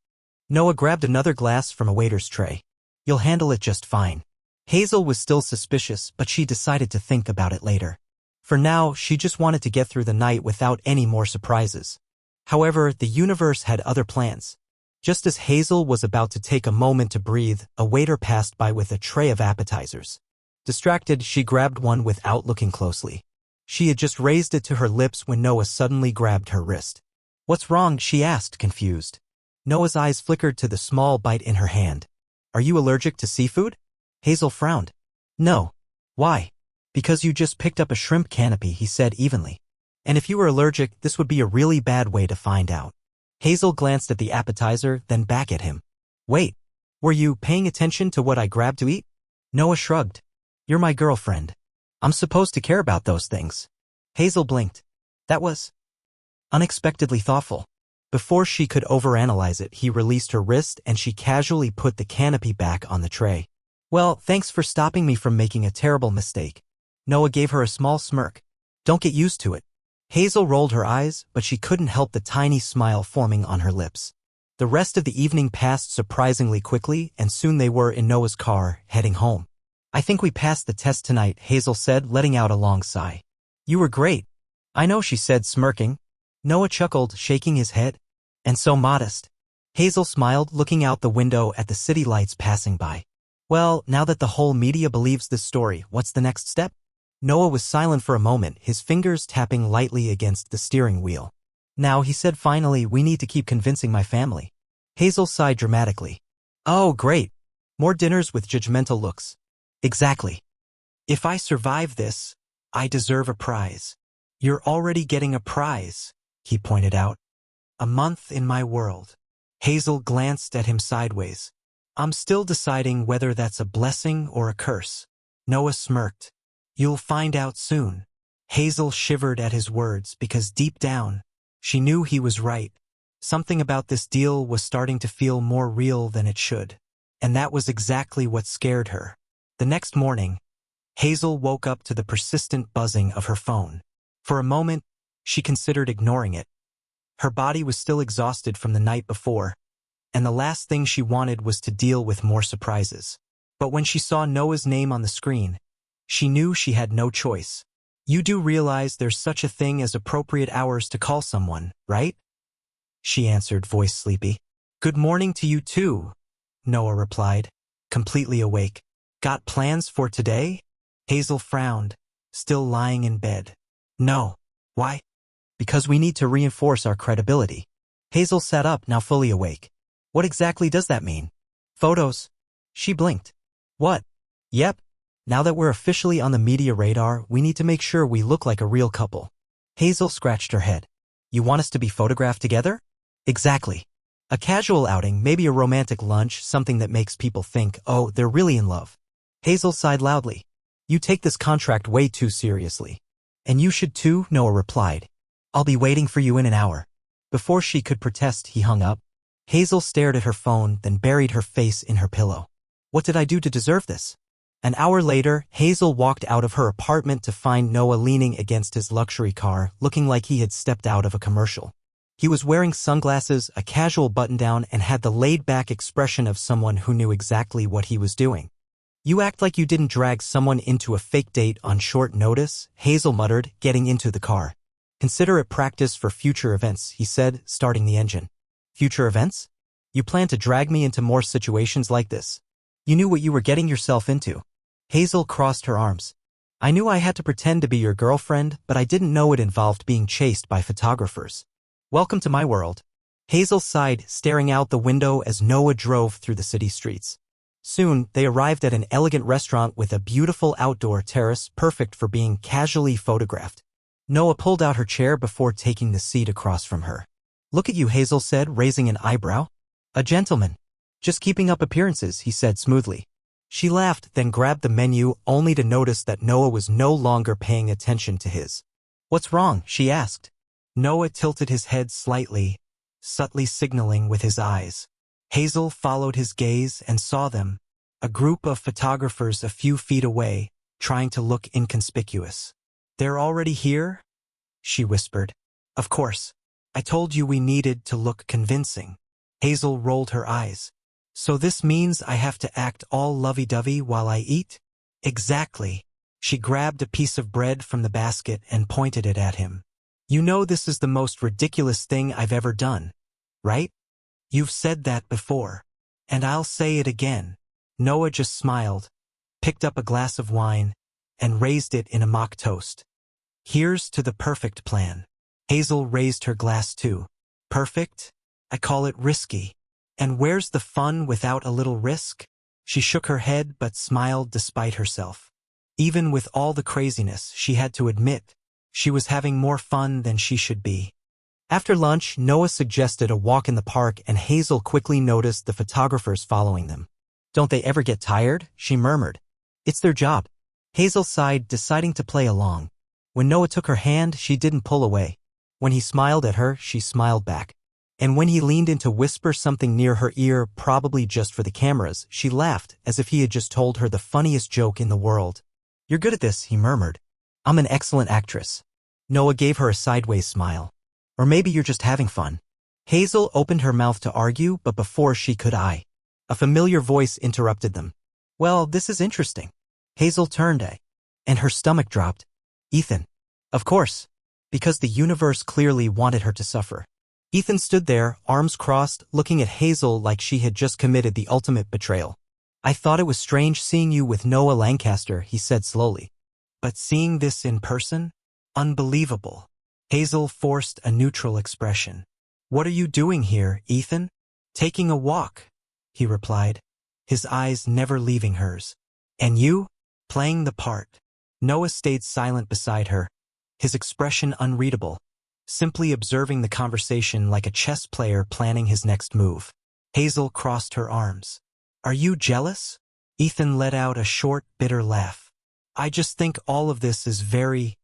Noah grabbed another glass from a waiter's tray. You'll handle it just fine. Hazel was still suspicious, but she decided to think about it later. For now, she just wanted to get through the night without any more surprises. However, the universe had other plans. Just as Hazel was about to take a moment to breathe, a waiter passed by with a tray of appetizers. Distracted, she grabbed one without looking closely. She had just raised it to her lips when Noah suddenly grabbed her wrist. What's wrong? She asked, confused. Noah's eyes flickered to the small bite in her hand. Are you allergic to seafood? Hazel frowned. No. Why? Because you just picked up a shrimp canopy, he said evenly. And if you were allergic, this would be a really bad way to find out. Hazel glanced at the appetizer, then back at him. Wait, were you paying attention to what I grabbed to eat? Noah shrugged. You're my girlfriend. I'm supposed to care about those things. Hazel blinked. That was unexpectedly thoughtful. Before she could overanalyze it, he released her wrist and she casually put the canopy back on the tray. Well, thanks for stopping me from making a terrible mistake. Noah gave her a small smirk. Don't get used to it. Hazel rolled her eyes, but she couldn't help the tiny smile forming on her lips. The rest of the evening passed surprisingly quickly, and soon they were in Noah's car, heading home. I think we passed the test tonight, Hazel said, letting out a long sigh. You were great. I know, she said, smirking. Noah chuckled, shaking his head. And so modest. Hazel smiled, looking out the window at the city lights passing by. Well, now that the whole media believes this story, what's the next step? Noah was silent for a moment, his fingers tapping lightly against the steering wheel. Now, he said finally, we need to keep convincing my family. Hazel sighed dramatically. Oh, great. More dinners with judgmental looks. Exactly. If I survive this, I deserve a prize. You're already getting a prize, he pointed out. A month in my world. Hazel glanced at him sideways. I'm still deciding whether that's a blessing or a curse. Noah smirked. You'll find out soon. Hazel shivered at his words because deep down, she knew he was right. Something about this deal was starting to feel more real than it should. And that was exactly what scared her. The next morning, Hazel woke up to the persistent buzzing of her phone. For a moment, she considered ignoring it. Her body was still exhausted from the night before, and the last thing she wanted was to deal with more surprises. But when she saw Noah's name on the screen, she knew she had no choice. You do realize there's such a thing as appropriate hours to call someone, right? She answered, voice sleepy. Good morning to you too, Noah replied, completely awake. Got plans for today? Hazel frowned, still lying in bed. No. Why? Because we need to reinforce our credibility. Hazel sat up, now fully awake. What exactly does that mean? Photos. She blinked. What? Yep. Now that we're officially on the media radar, we need to make sure we look like a real couple. Hazel scratched her head. You want us to be photographed together? Exactly. A casual outing, maybe a romantic lunch, something that makes people think, oh, they're really in love. Hazel sighed loudly. You take this contract way too seriously. And you should too, Noah replied. I'll be waiting for you in an hour. Before she could protest, he hung up. Hazel stared at her phone, then buried her face in her pillow. What did I do to deserve this? An hour later, Hazel walked out of her apartment to find Noah leaning against his luxury car, looking like he had stepped out of a commercial. He was wearing sunglasses, a casual button-down, and had the laid-back expression of someone who knew exactly what he was doing. You act like you didn't drag someone into a fake date on short notice, Hazel muttered, getting into the car. Consider it practice for future events, he said, starting the engine. Future events? You plan to drag me into more situations like this? You knew what you were getting yourself into. Hazel crossed her arms. I knew I had to pretend to be your girlfriend, but I didn't know it involved being chased by photographers. Welcome to my world. Hazel sighed, staring out the window as Noah drove through the city streets. Soon, they arrived at an elegant restaurant with a beautiful outdoor terrace, perfect for being casually photographed. Noah pulled out her chair before taking the seat across from her. Look at you, Hazel said, raising an eyebrow. A gentleman. Just keeping up appearances, he said smoothly. She laughed, then grabbed the menu, only to notice that Noah was no longer paying attention to his. What's wrong? She asked. Noah tilted his head slightly, subtly signaling with his eyes. Hazel followed his gaze and saw them, a group of photographers a few feet away, trying to look inconspicuous. They're already here? She whispered. Of course. I told you we needed to look convincing. Hazel rolled her eyes. So this means I have to act all lovey-dovey while I eat? Exactly. She grabbed a piece of bread from the basket and pointed it at him. You know this is the most ridiculous thing I've ever done, right? You've said that before. And I'll say it again. Noah just smiled, picked up a glass of wine, and raised it in a mock toast. Here's to the perfect plan. Hazel raised her glass too. Perfect? I call it risky. And where's the fun without a little risk? She shook her head but smiled despite herself. Even with all the craziness, she had to admit, she was having more fun than she should be. After lunch, Noah suggested a walk in the park and Hazel quickly noticed the photographers following them. Don't they ever get tired? She murmured. It's their job. Hazel sighed, deciding to play along. When Noah took her hand, she didn't pull away. When he smiled at her, she smiled back. And when he leaned in to whisper something near her ear, probably just for the cameras, she laughed as if he had just told her the funniest joke in the world. You're good at this, he murmured. I'm an excellent actress. Noah gave her a sideways smile. Or maybe you're just having fun. Hazel opened her mouth to argue, but before she could, a familiar voice interrupted them. Well, this is interesting. Hazel turned, and her stomach dropped. Ethan. Of course. Because the universe clearly wanted her to suffer. Ethan stood there, arms crossed, looking at Hazel like she had just committed the ultimate betrayal. I thought it was strange seeing you with Noah Lancaster, he said slowly. But seeing this in person? Unbelievable. Hazel forced a neutral expression. What are you doing here, Ethan? Taking a walk, he replied, his eyes never leaving hers. And you? Playing the part. Noah stayed silent beside her, his expression unreadable, simply observing the conversation like a chess player planning his next move. Hazel crossed her arms. Are you jealous? Ethan let out a short, bitter laugh. I just think all of this is very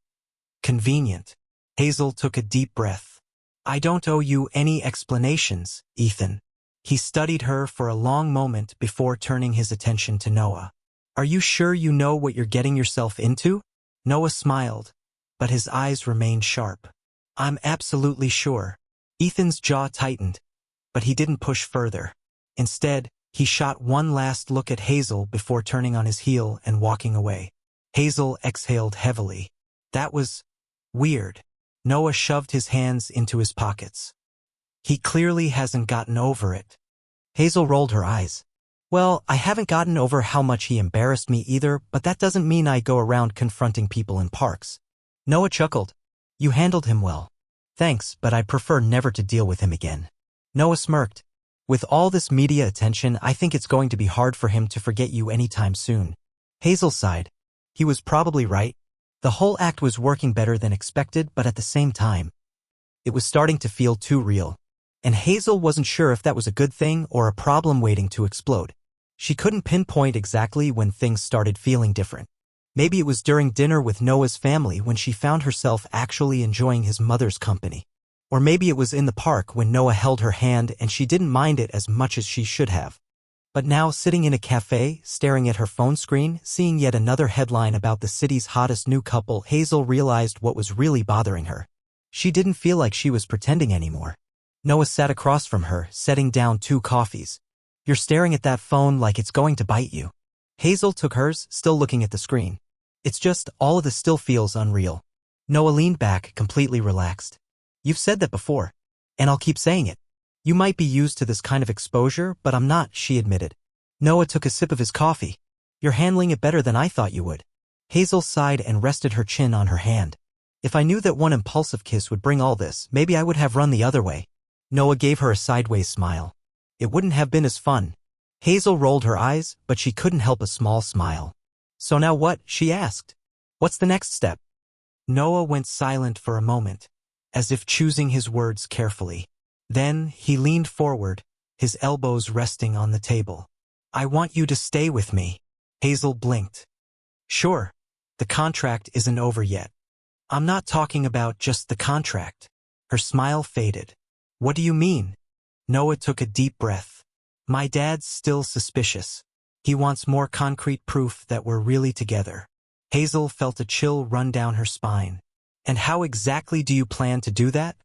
convenient. Hazel took a deep breath. I don't owe you any explanations, Ethan. He studied her for a long moment before turning his attention to Noah. Are you sure you know what you're getting yourself into? Noah smiled, but his eyes remained sharp. I'm absolutely sure. Ethan's jaw tightened, but he didn't push further. Instead, he shot one last look at Hazel before turning on his heel and walking away. Hazel exhaled heavily. That was weird. Noah shoved his hands into his pockets. He clearly hasn't gotten over it. Hazel rolled her eyes. Well, I haven't gotten over how much he embarrassed me either, but that doesn't mean I go around confronting people in parks. Noah chuckled. You handled him well. Thanks, but I prefer never to deal with him again. Noah smirked. With all this media attention, I think it's going to be hard for him to forget you anytime soon. Hazel sighed. He was probably right. The whole act was working better than expected, but at the same time, it was starting to feel too real. And Hazel wasn't sure if that was a good thing or a problem waiting to explode. She couldn't pinpoint exactly when things started feeling different. Maybe it was during dinner with Noah's family when she found herself actually enjoying his mother's company. Or maybe it was in the park when Noah held her hand and she didn't mind it as much as she should have. But now, sitting in a cafe, staring at her phone screen, seeing yet another headline about the city's hottest new couple, Hazel realized what was really bothering her. She didn't feel like she was pretending anymore. Noah sat across from her, setting down 2 coffees. You're staring at that phone like it's going to bite you. Hazel took hers, still looking at the screen. It's just, all of this still feels unreal. Noah leaned back, completely relaxed. You've said that before. And I'll keep saying it. You might be used to this kind of exposure, but I'm not, she admitted. Noah took a sip of his coffee. You're handling it better than I thought you would. Hazel sighed and rested her chin on her hand. If I knew that one impulsive kiss would bring all this, maybe I would have run the other way. Noah gave her a sideways smile. It wouldn't have been as fun. Hazel rolled her eyes, but she couldn't help a small smile. So now what? She asked. What's the next step? Noah went silent for a moment, as if choosing his words carefully. Then he leaned forward, his elbows resting on the table. I want you to stay with me. Hazel blinked. Sure. The contract isn't over yet. I'm not talking about just the contract. Her smile faded. What do you mean? Noah took a deep breath. My dad's still suspicious. He wants more concrete proof that we're really together. Hazel felt a chill run down her spine. And how exactly do you plan to do that?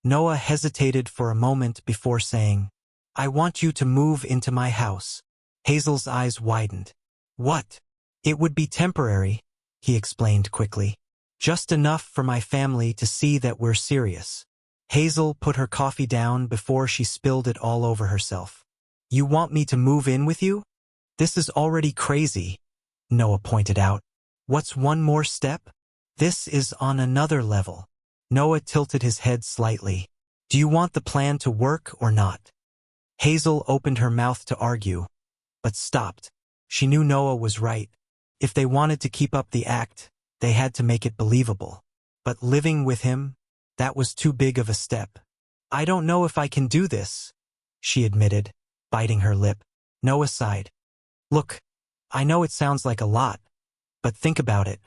Noah hesitated for a moment before saying, I want you to move into my house. Hazel's eyes widened. What? It would be temporary, he explained quickly. Just enough for my family to see that we're serious. Hazel put her coffee down before she spilled it all over herself. You want me to move in with you? This is already crazy, Noah pointed out. What's one more step? This is on another level. Noah tilted his head slightly. Do you want the plan to work or not? Hazel opened her mouth to argue, but stopped. She knew Noah was right. If they wanted to keep up the act, they had to make it believable. But living with him, that was too big of a step. I don't know if I can do this, she admitted, biting her lip. Noah sighed. Look, I know it sounds like a lot, but think about it.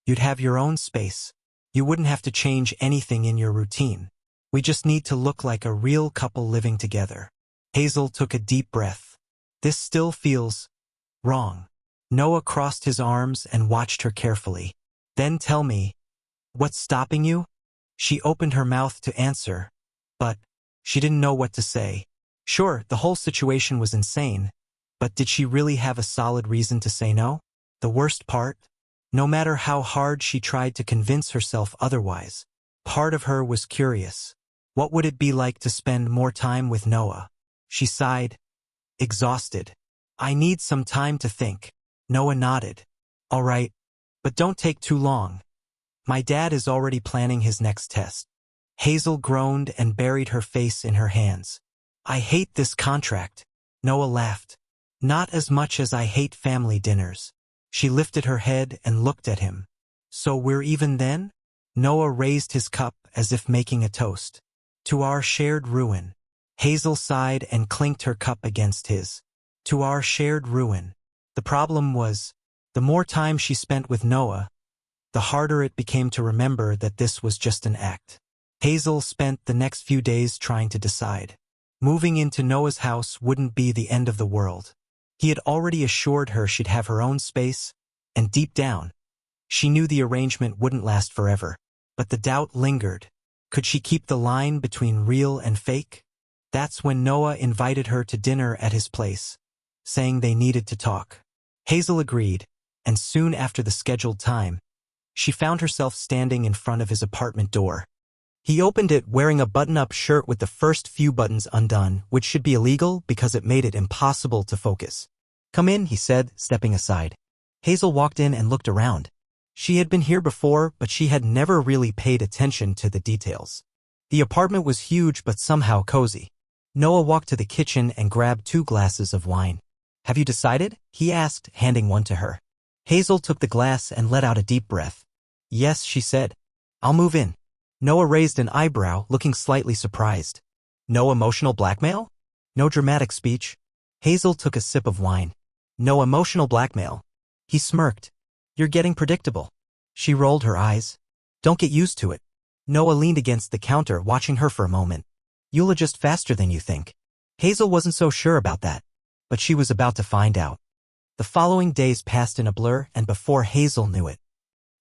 You'd have your own space. You wouldn't have to change anything in your routine. We just need to look like a real couple living together. Hazel took a deep breath. This still feels wrong. Noah crossed his arms and watched her carefully. Then tell me, what's stopping you? She opened her mouth to answer, but she didn't know what to say. Sure, the whole situation was insane, but did she really have a solid reason to say no? The worst part? No matter how hard she tried to convince herself otherwise, part of her was curious. What would it be like to spend more time with Noah? She sighed, exhausted. I need some time to think. Noah nodded. All right, but don't take too long. My dad is already planning his next test. Hazel groaned and buried her face in her hands. I hate this contract. Noah laughed. Not as much as I hate family dinners. She lifted her head and looked at him. So we're even then? Noah raised his cup as if making a toast. To our shared ruin. Hazel sighed and clinked her cup against his. To our shared ruin. The problem was, the more time she spent with Noah, the harder it became to remember that this was just an act. Hazel spent the next few days trying to decide. Moving into Noah's house wouldn't be the end of the world. He had already assured her she'd have her own space, and deep down, she knew the arrangement wouldn't last forever. But the doubt lingered. Could she keep the line between real and fake? That's when Noah invited her to dinner at his place, saying they needed to talk. Hazel agreed, and soon after the scheduled time, she found herself standing in front of his apartment door. He opened it wearing a button-up shirt with the first few buttons undone, which should be illegal because it made it impossible to focus. Come in, he said, stepping aside. Hazel walked in and looked around. She had been here before, but she had never really paid attention to the details. The apartment was huge but somehow cozy. Noah walked to the kitchen and grabbed 2 glasses of wine. Have you decided? He asked, handing one to her. Hazel took the glass and let out a deep breath. Yes, she said. I'll move in. Noah raised an eyebrow, looking slightly surprised. No emotional blackmail? No dramatic speech? Hazel took a sip of wine. No emotional blackmail. He smirked. You're getting predictable. She rolled her eyes. Don't get used to it. Noah leaned against the counter, watching her for a moment. You'll adjust faster than you think. Hazel wasn't so sure about that, but she was about to find out. The following days passed in a blur, and before Hazel knew it,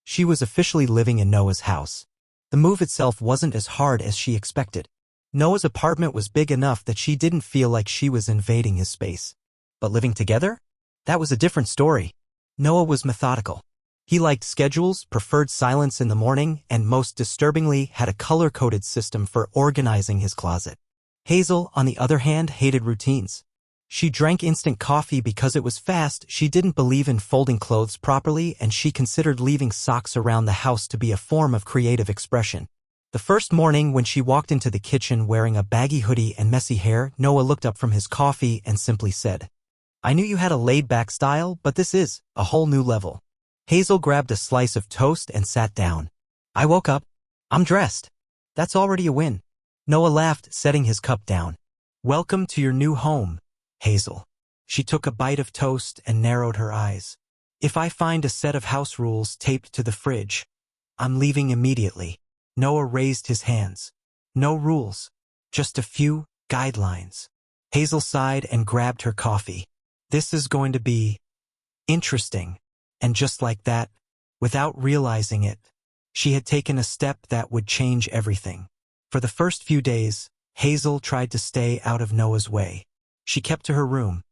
she was officially living in Noah's house. The move itself wasn't as hard as she expected. Noah's apartment was big enough that she didn't feel like she was invading his space. But living together? That was a different story. Noah was methodical. He liked schedules, preferred silence in the morning, and most disturbingly had a color-coded system for organizing his closet. Hazel, on the other hand, hated routines. She drank instant coffee because it was fast, she didn't believe in folding clothes properly, and she considered leaving socks around the house to be a form of creative expression. The first morning when she walked into the kitchen wearing a baggy hoodie and messy hair, Noah looked up from his coffee and simply said, I knew you had a laid-back style, but this is a whole new level. Hazel grabbed a slice of toast and sat down. I woke up. I'm dressed. That's already a win. Noah laughed, setting his cup down. Welcome to your new home, Hazel. She took a bite of toast and narrowed her eyes. If I find a set of house rules taped to the fridge, I'm leaving immediately. Noah raised his hands. No rules, just a few guidelines. Hazel sighed and grabbed her coffee. This is going to be interesting. And just like that, without realizing it, she had taken a step that would change everything. For the first few days, Hazel tried to stay out of Noah's way. She kept to her room,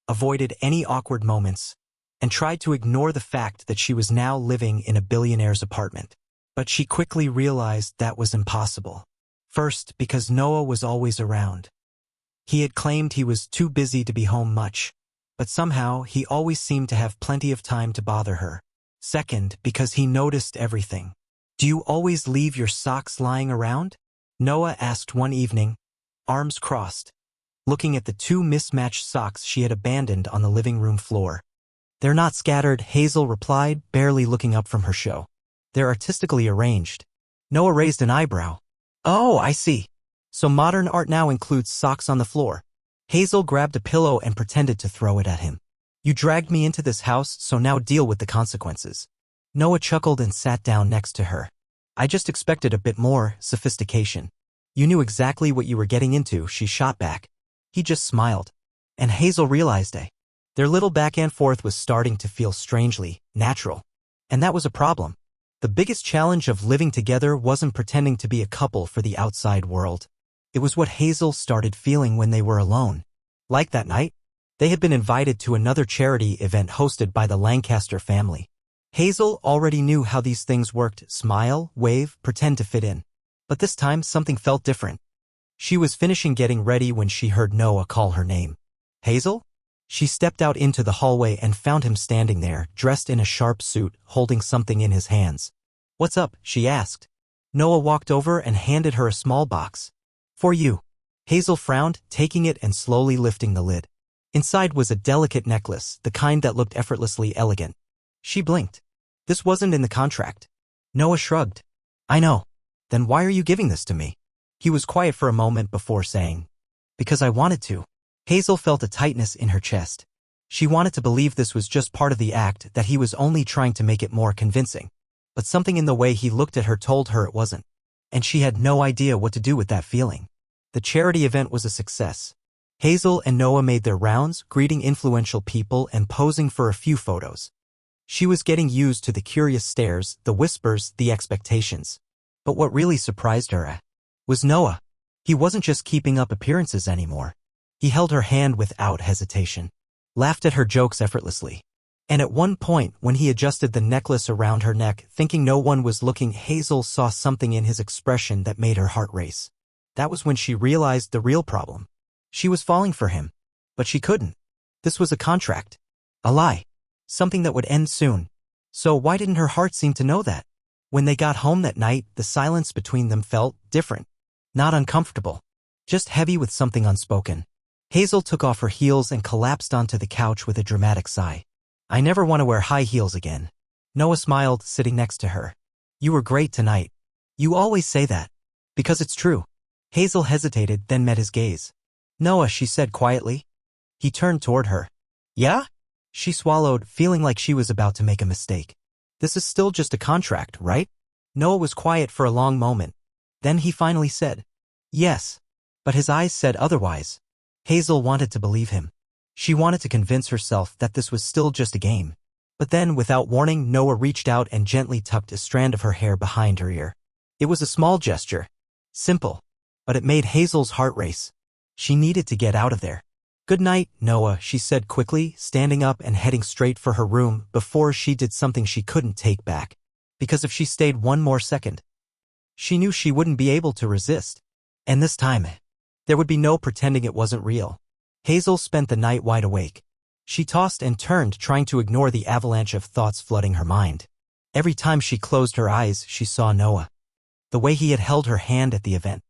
avoided any awkward moments, and tried to ignore the fact that she was now living in a billionaire's apartment. But she quickly realized that was impossible. First, because Noah was always around. He had claimed he was too busy to be home much, but somehow he always seemed to have plenty of time to bother her. Second, because he noticed everything. "Do you always leave your socks lying around?" Noah asked one evening, arms crossed, looking at the two mismatched socks she had abandoned on the living room floor. "They're not scattered," Hazel replied, barely looking up from her show. "They're artistically arranged." Noah raised an eyebrow. "Oh, I see. So modern art now includes socks on the floor." Hazel grabbed a pillow and pretended to throw it at him. "You dragged me into this house, so now deal with the consequences." Noah chuckled and sat down next to her. "I just expected a bit more sophistication." "You knew exactly what you were getting into," she shot back. He just smiled. And Hazel realized their little back and forth was starting to feel strangely natural. And that was a problem. The biggest challenge of living together wasn't pretending to be a couple for the outside world. It was what Hazel started feeling when they were alone. Like that night, they had been invited to another charity event hosted by the Lancaster family. Hazel already knew how these things worked: smile, wave, pretend to fit in. But this time something felt different. She was finishing getting ready when she heard Noah call her name. "Hazel?" She stepped out into the hallway and found him standing there, dressed in a sharp suit, holding something in his hands. "What's up?" she asked. Noah walked over and handed her a small box. "For you." Hazel frowned, taking it and slowly lifting the lid. Inside was a delicate necklace, the kind that looked effortlessly elegant. She blinked. "This wasn't in the contract." Noah shrugged. "I know. Then why are you giving this to me?" He was quiet for a moment before saying, "Because I wanted to." Hazel felt a tightness in her chest. She wanted to believe this was just part of the act, that he was only trying to make it more convincing. But something in the way he looked at her told her it wasn't. And she had no idea what to do with that feeling. The charity event was a success. Hazel and Noah made their rounds, greeting influential people and posing for a few photos. She was getting used to the curious stares, the whispers, the expectations. But what really surprised her was Noah. He wasn't just keeping up appearances anymore. He held her hand without hesitation, laughed at her jokes effortlessly. And at one point, when he adjusted the necklace around her neck, thinking no one was looking, Hazel saw something in his expression that made her heart race. That was when she realized the real problem. She was falling for him, but she couldn't. This was a contract. A lie. Something that would end soon. So why didn't her heart seem to know that? When they got home that night, the silence between them felt different. Not uncomfortable. Just heavy with something unspoken. Hazel took off her heels and collapsed onto the couch with a dramatic sigh. "I never want to wear high heels again." Noah smiled, sitting next to her. "You were great tonight." "You always say that." "Because it's true." Hazel hesitated, then met his gaze. "Noah," she said quietly. He turned toward her. "Yeah?" She swallowed, feeling like she was about to make a mistake. "This is still just a contract, right?" Noah was quiet for a long moment. Then he finally said, "Yes." But his eyes said otherwise. Hazel wanted to believe him. She wanted to convince herself that this was still just a game. But then, without warning, Noah reached out and gently tucked a strand of her hair behind her ear. It was a small gesture. Simple. But it made Hazel's heart race. She needed to get out of there. "Good night, Noah," she said quickly, standing up and heading straight for her room before she did something she couldn't take back. Because if she stayed one more second, she knew she wouldn't be able to resist. And this time, there would be no pretending it wasn't real. Hazel spent the night wide awake. She tossed and turned, trying to ignore the avalanche of thoughts flooding her mind. Every time she closed her eyes, she saw Noah. The way he had held her hand at the event.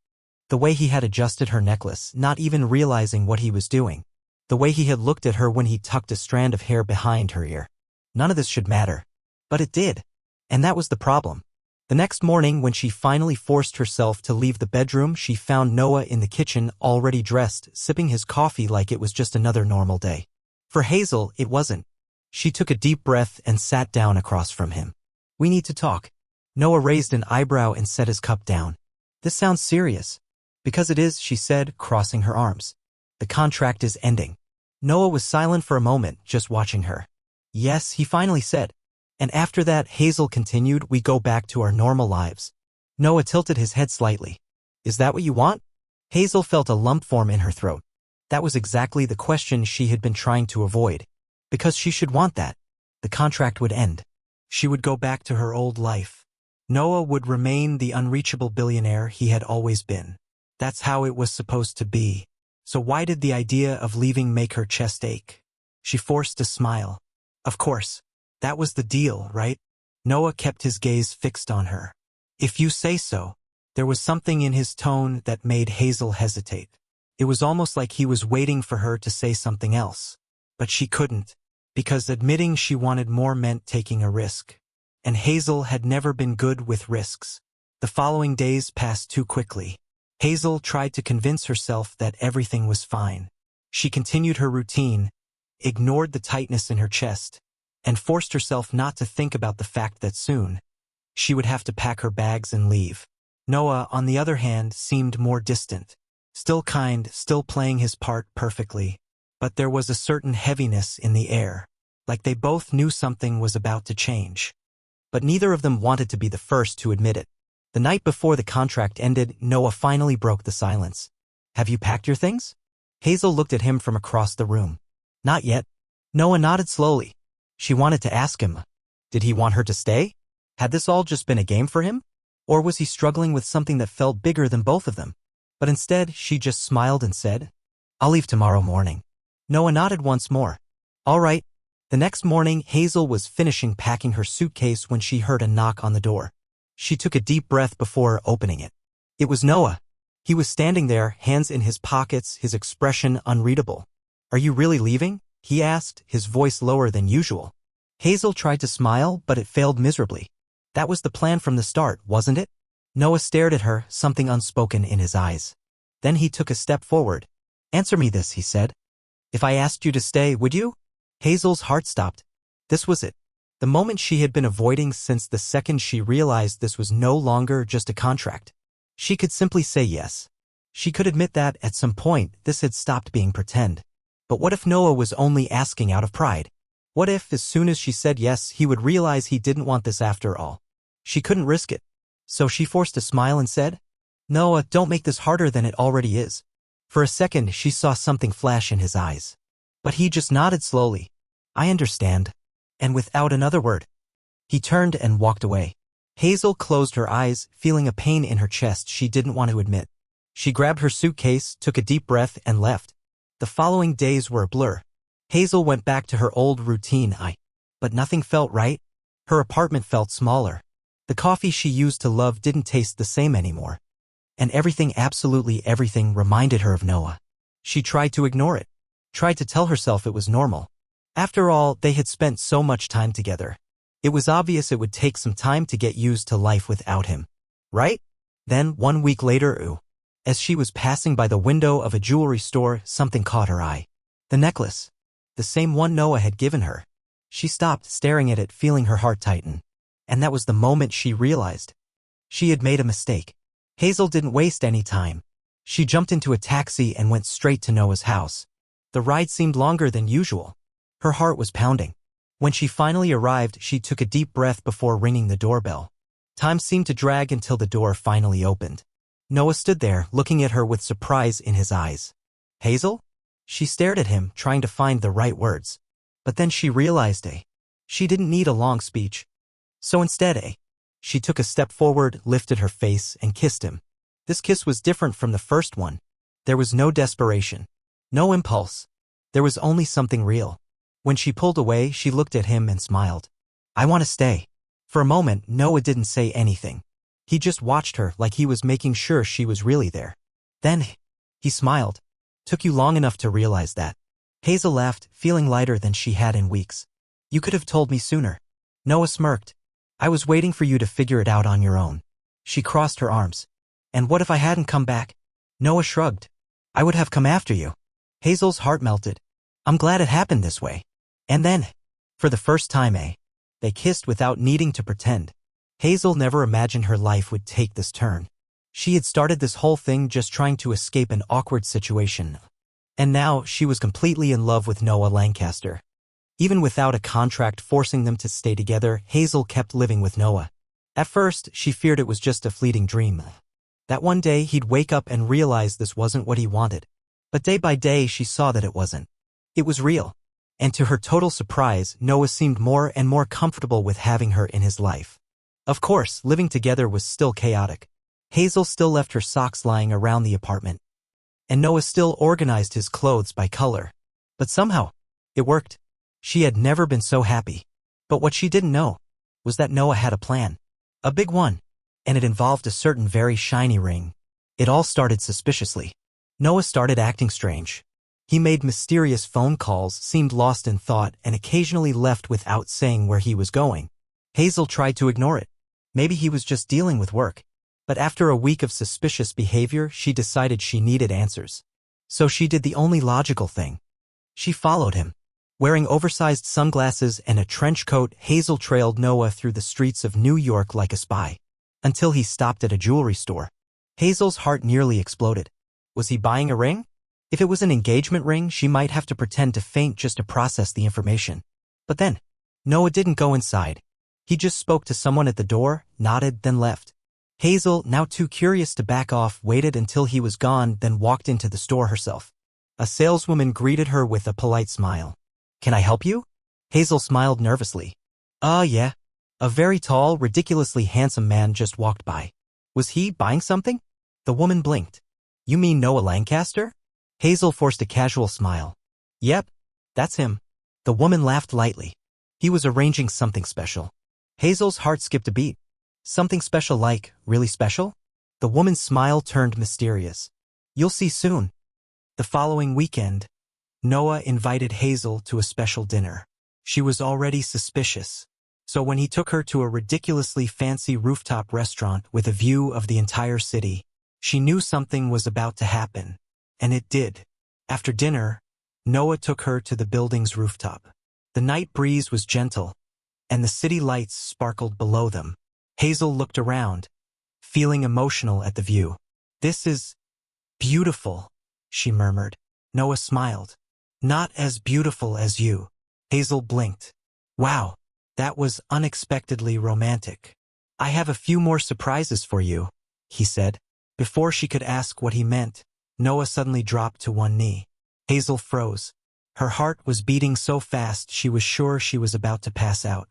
The way he had adjusted her necklace, not even realizing what he was doing. The way he had looked at her when he tucked a strand of hair behind her ear. None of this should matter. But it did. And that was the problem. The next morning, when she finally forced herself to leave the bedroom, she found Noah in the kitchen, already dressed, sipping his coffee like it was just another normal day. For Hazel, it wasn't. She took a deep breath and sat down across from him. "We need to talk." Noah raised an eyebrow and set his cup down. "This sounds serious." "Because it is," she said, crossing her arms. "The contract is ending." Noah was silent for a moment, just watching her. "Yes," he finally said. "And after that," Hazel continued, "we go back to our normal lives." Noah tilted his head slightly. Is that what you want? Hazel felt a lump form in her throat. That was exactly the question she had been trying to avoid. Because she should want that. The contract would end. She would go back to her old life. Noah would remain the unreachable billionaire he had always been. That's how it was supposed to be. So why did the idea of leaving make her chest ache? She forced a smile. Of course. That was the deal, right? Noah kept his gaze fixed on her. If you say so. There was something in his tone that made Hazel hesitate. It was almost like he was waiting for her to say something else. But she couldn't, because admitting she wanted more meant taking a risk. And Hazel had never been good with risks. The following days passed too quickly. Hazel tried to convince herself that everything was fine. She continued her routine, ignored the tightness in her chest, and forced herself not to think about the fact that soon she would have to pack her bags and leave. Noah, on the other hand, seemed more distant. Still kind, still playing his part perfectly. But there was a certain heaviness in the air, like they both knew something was about to change. But neither of them wanted to be the first to admit it. The night before the contract ended, Noah finally broke the silence. Have you packed your things? Hazel looked at him from across the room. Not yet. Noah nodded slowly. She wanted to ask him, did he want her to stay? Had this all just been a game for him? Or was he struggling with something that felt bigger than both of them? But instead, she just smiled and said, I'll leave tomorrow morning. Noah nodded once more. All right. The next morning, Hazel was finishing packing her suitcase when she heard a knock on the door. She took a deep breath before opening it. It was Noah. He was standing there, hands in his pockets, his expression unreadable. Are you really leaving? He asked, his voice lower than usual. Hazel tried to smile, but it failed miserably. That was the plan from the start, wasn't it? Noah stared at her, something unspoken in his eyes. Then he took a step forward. Answer me this, he said. If I asked you to stay, would you? Hazel's heart stopped. This was it. The moment she had been avoiding since the second she realized this was no longer just a contract. She could simply say yes. She could admit that, at some point, this had stopped being pretend. But what if Noah was only asking out of pride? What if, as soon as she said yes, he would realize he didn't want this after all? She couldn't risk it. So she forced a smile and said, Noah, don't make this harder than it already is. For a second, she saw something flash in his eyes. But he just nodded slowly. I understand. And without another word, he turned and walked away. Hazel closed her eyes, feeling a pain in her chest she didn't want to admit. She grabbed her suitcase, took a deep breath, and left. The following days were a blur. Hazel went back to her old routine, but nothing felt right. Her apartment felt smaller. The coffee she used to love didn't taste the same anymore. And everything, absolutely everything, reminded her of Noah. She tried to ignore it. Tried to tell herself it was normal. After all, they had spent so much time together. It was obvious it would take some time to get used to life without him. Right? Then, 1 week later, as she was passing by the window of a jewelry store, something caught her eye. The necklace. The same one Noah had given her. She stopped, staring at it, feeling her heart tighten. And that was the moment she realized. She had made a mistake. Hazel didn't waste any time. She jumped into a taxi and went straight to Noah's house. The ride seemed longer than usual. Her heart was pounding. When she finally arrived, she took a deep breath before ringing the doorbell. Time seemed to drag until the door finally opened. Noah stood there, looking at her with surprise in his eyes. Hazel? She stared at him, trying to find the right words. But then she realized, she didn't need a long speech. So instead, she took a step forward, lifted her face, and kissed him. This kiss was different from the first one. There was no desperation. No impulse. There was only something real. When she pulled away, she looked at him and smiled. I want to stay. For a moment, Noah didn't say anything. He just watched her like he was making sure she was really there. Then, he smiled. Took you long enough to realize that. Hazel laughed, feeling lighter than she had in weeks. You could have told me sooner. Noah smirked. I was waiting for you to figure it out on your own. She crossed her arms. And what if I hadn't come back? Noah shrugged. I would have come after you. Hazel's heart melted. I'm glad it happened this way. And then, for the first time, they kissed without needing to pretend. Hazel never imagined her life would take this turn. She had started this whole thing just trying to escape an awkward situation. And now she was completely in love with Noah Lancaster. Even without a contract forcing them to stay together, Hazel kept living with Noah. At first, she feared it was just a fleeting dream. That one day he'd wake up and realize this wasn't what he wanted. But day by day she saw that it wasn't. It was real. And to her total surprise, Noah seemed more and more comfortable with having her in his life. Of course, living together was still chaotic. Hazel still left her socks lying around the apartment. And Noah still organized his clothes by color. But somehow, it worked. She had never been so happy. But what she didn't know was that Noah had a plan. A big one. And it involved a certain very shiny ring. It all started suspiciously. Noah started acting strange. He made mysterious phone calls, seemed lost in thought, and occasionally left without saying where he was going. Hazel tried to ignore it. Maybe he was just dealing with work. But after a week of suspicious behavior, she decided she needed answers. So she did the only logical thing. She followed him. Wearing oversized sunglasses and a trench coat, Hazel trailed Noah through the streets of New York like a spy. Until he stopped at a jewelry store. Hazel's heart nearly exploded. Was he buying a ring? If it was an engagement ring, she might have to pretend to faint just to process the information. But then, Noah didn't go inside. He just spoke to someone at the door, nodded, then left. Hazel, now too curious to back off, waited until he was gone, then walked into the store herself. A saleswoman greeted her with a polite smile. "Can I help you?" Hazel smiled nervously. Yeah." A very tall, ridiculously handsome man just walked by. Was he buying something? The woman blinked. "You mean Noah Lancaster?" Hazel forced a casual smile. "Yep, that's him." The woman laughed lightly. He was arranging something special. Hazel's heart skipped a beat. Something special like, really special? The woman's smile turned mysterious. "You'll see soon." The following weekend, Noah invited Hazel to a special dinner. She was already suspicious. So when he took her to a ridiculously fancy rooftop restaurant with a view of the entire city, she knew something was about to happen. And it did. After dinner, Noah took her to the building's rooftop. The night breeze was gentle, and the city lights sparkled below them. Hazel looked around, feeling emotional at the view. "This is beautiful," she murmured. Noah smiled. "Not as beautiful as you." Hazel blinked. "Wow, that was unexpectedly romantic. I have a few more surprises for you," he said. Before she could ask what he meant, Noah suddenly dropped to one knee. Hazel froze. Her heart was beating so fast she was sure she was about to pass out.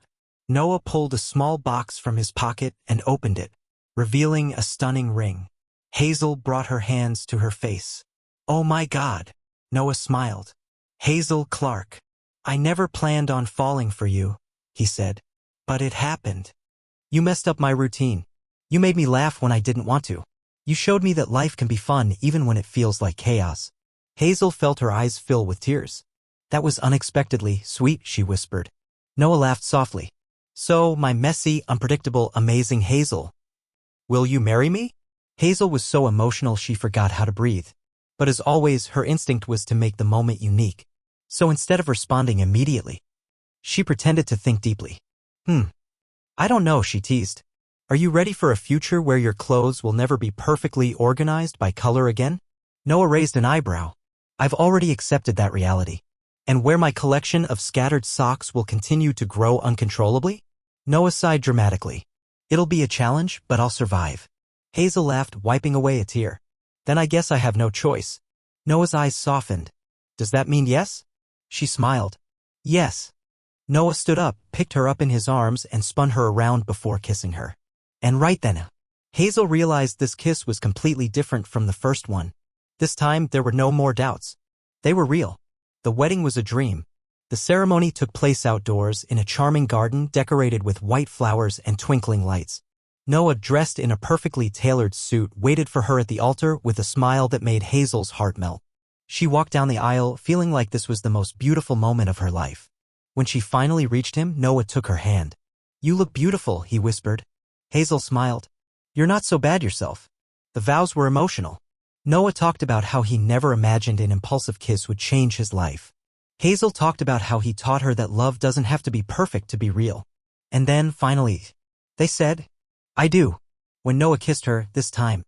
Noah pulled a small box from his pocket and opened it, revealing a stunning ring. Hazel brought her hands to her face. "Oh my God," Noah smiled. "Hazel Clark, I never planned on falling for you," he said. "But it happened. You messed up my routine. You made me laugh when I didn't want to. You showed me that life can be fun even when it feels like chaos." Hazel felt her eyes fill with tears. "That was unexpectedly sweet," she whispered. Noah laughed softly. "So, my messy, unpredictable, amazing Hazel, will you marry me?" Hazel was so emotional she forgot how to breathe. But as always, her instinct was to make the moment unique. So instead of responding immediately, she pretended to think deeply. I don't know," she teased. "Are you ready for a future where your clothes will never be perfectly organized by color again?" Noah raised an eyebrow. "I've already accepted that reality. And where my collection of scattered socks will continue to grow uncontrollably?" Noah sighed dramatically. "It'll be a challenge, but I'll survive." Hazel laughed, wiping away a tear. "Then I guess I have no choice." Noah's eyes softened. "Does that mean yes?" She smiled. "Yes." Noah stood up, picked her up in his arms, and spun her around before kissing her. And right then, Hazel realized this kiss was completely different from the first one. This time, there were no more doubts. They were real. The wedding was a dream. The ceremony took place outdoors in a charming garden decorated with white flowers and twinkling lights. Noah, dressed in a perfectly tailored suit, waited for her at the altar with a smile that made Hazel's heart melt. She walked down the aisle, feeling like this was the most beautiful moment of her life. When she finally reached him, Noah took her hand. "You look beautiful," he whispered. Hazel smiled. "You're not so bad yourself." The vows were emotional. Noah talked about how he never imagined an impulsive kiss would change his life. Hazel talked about how he taught her that love doesn't have to be perfect to be real. And then, finally, they said, "I do." When Noah kissed her, this time,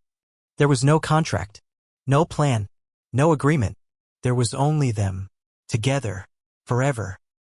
there was no contract, no plan, no agreement. There was only them, together, forever.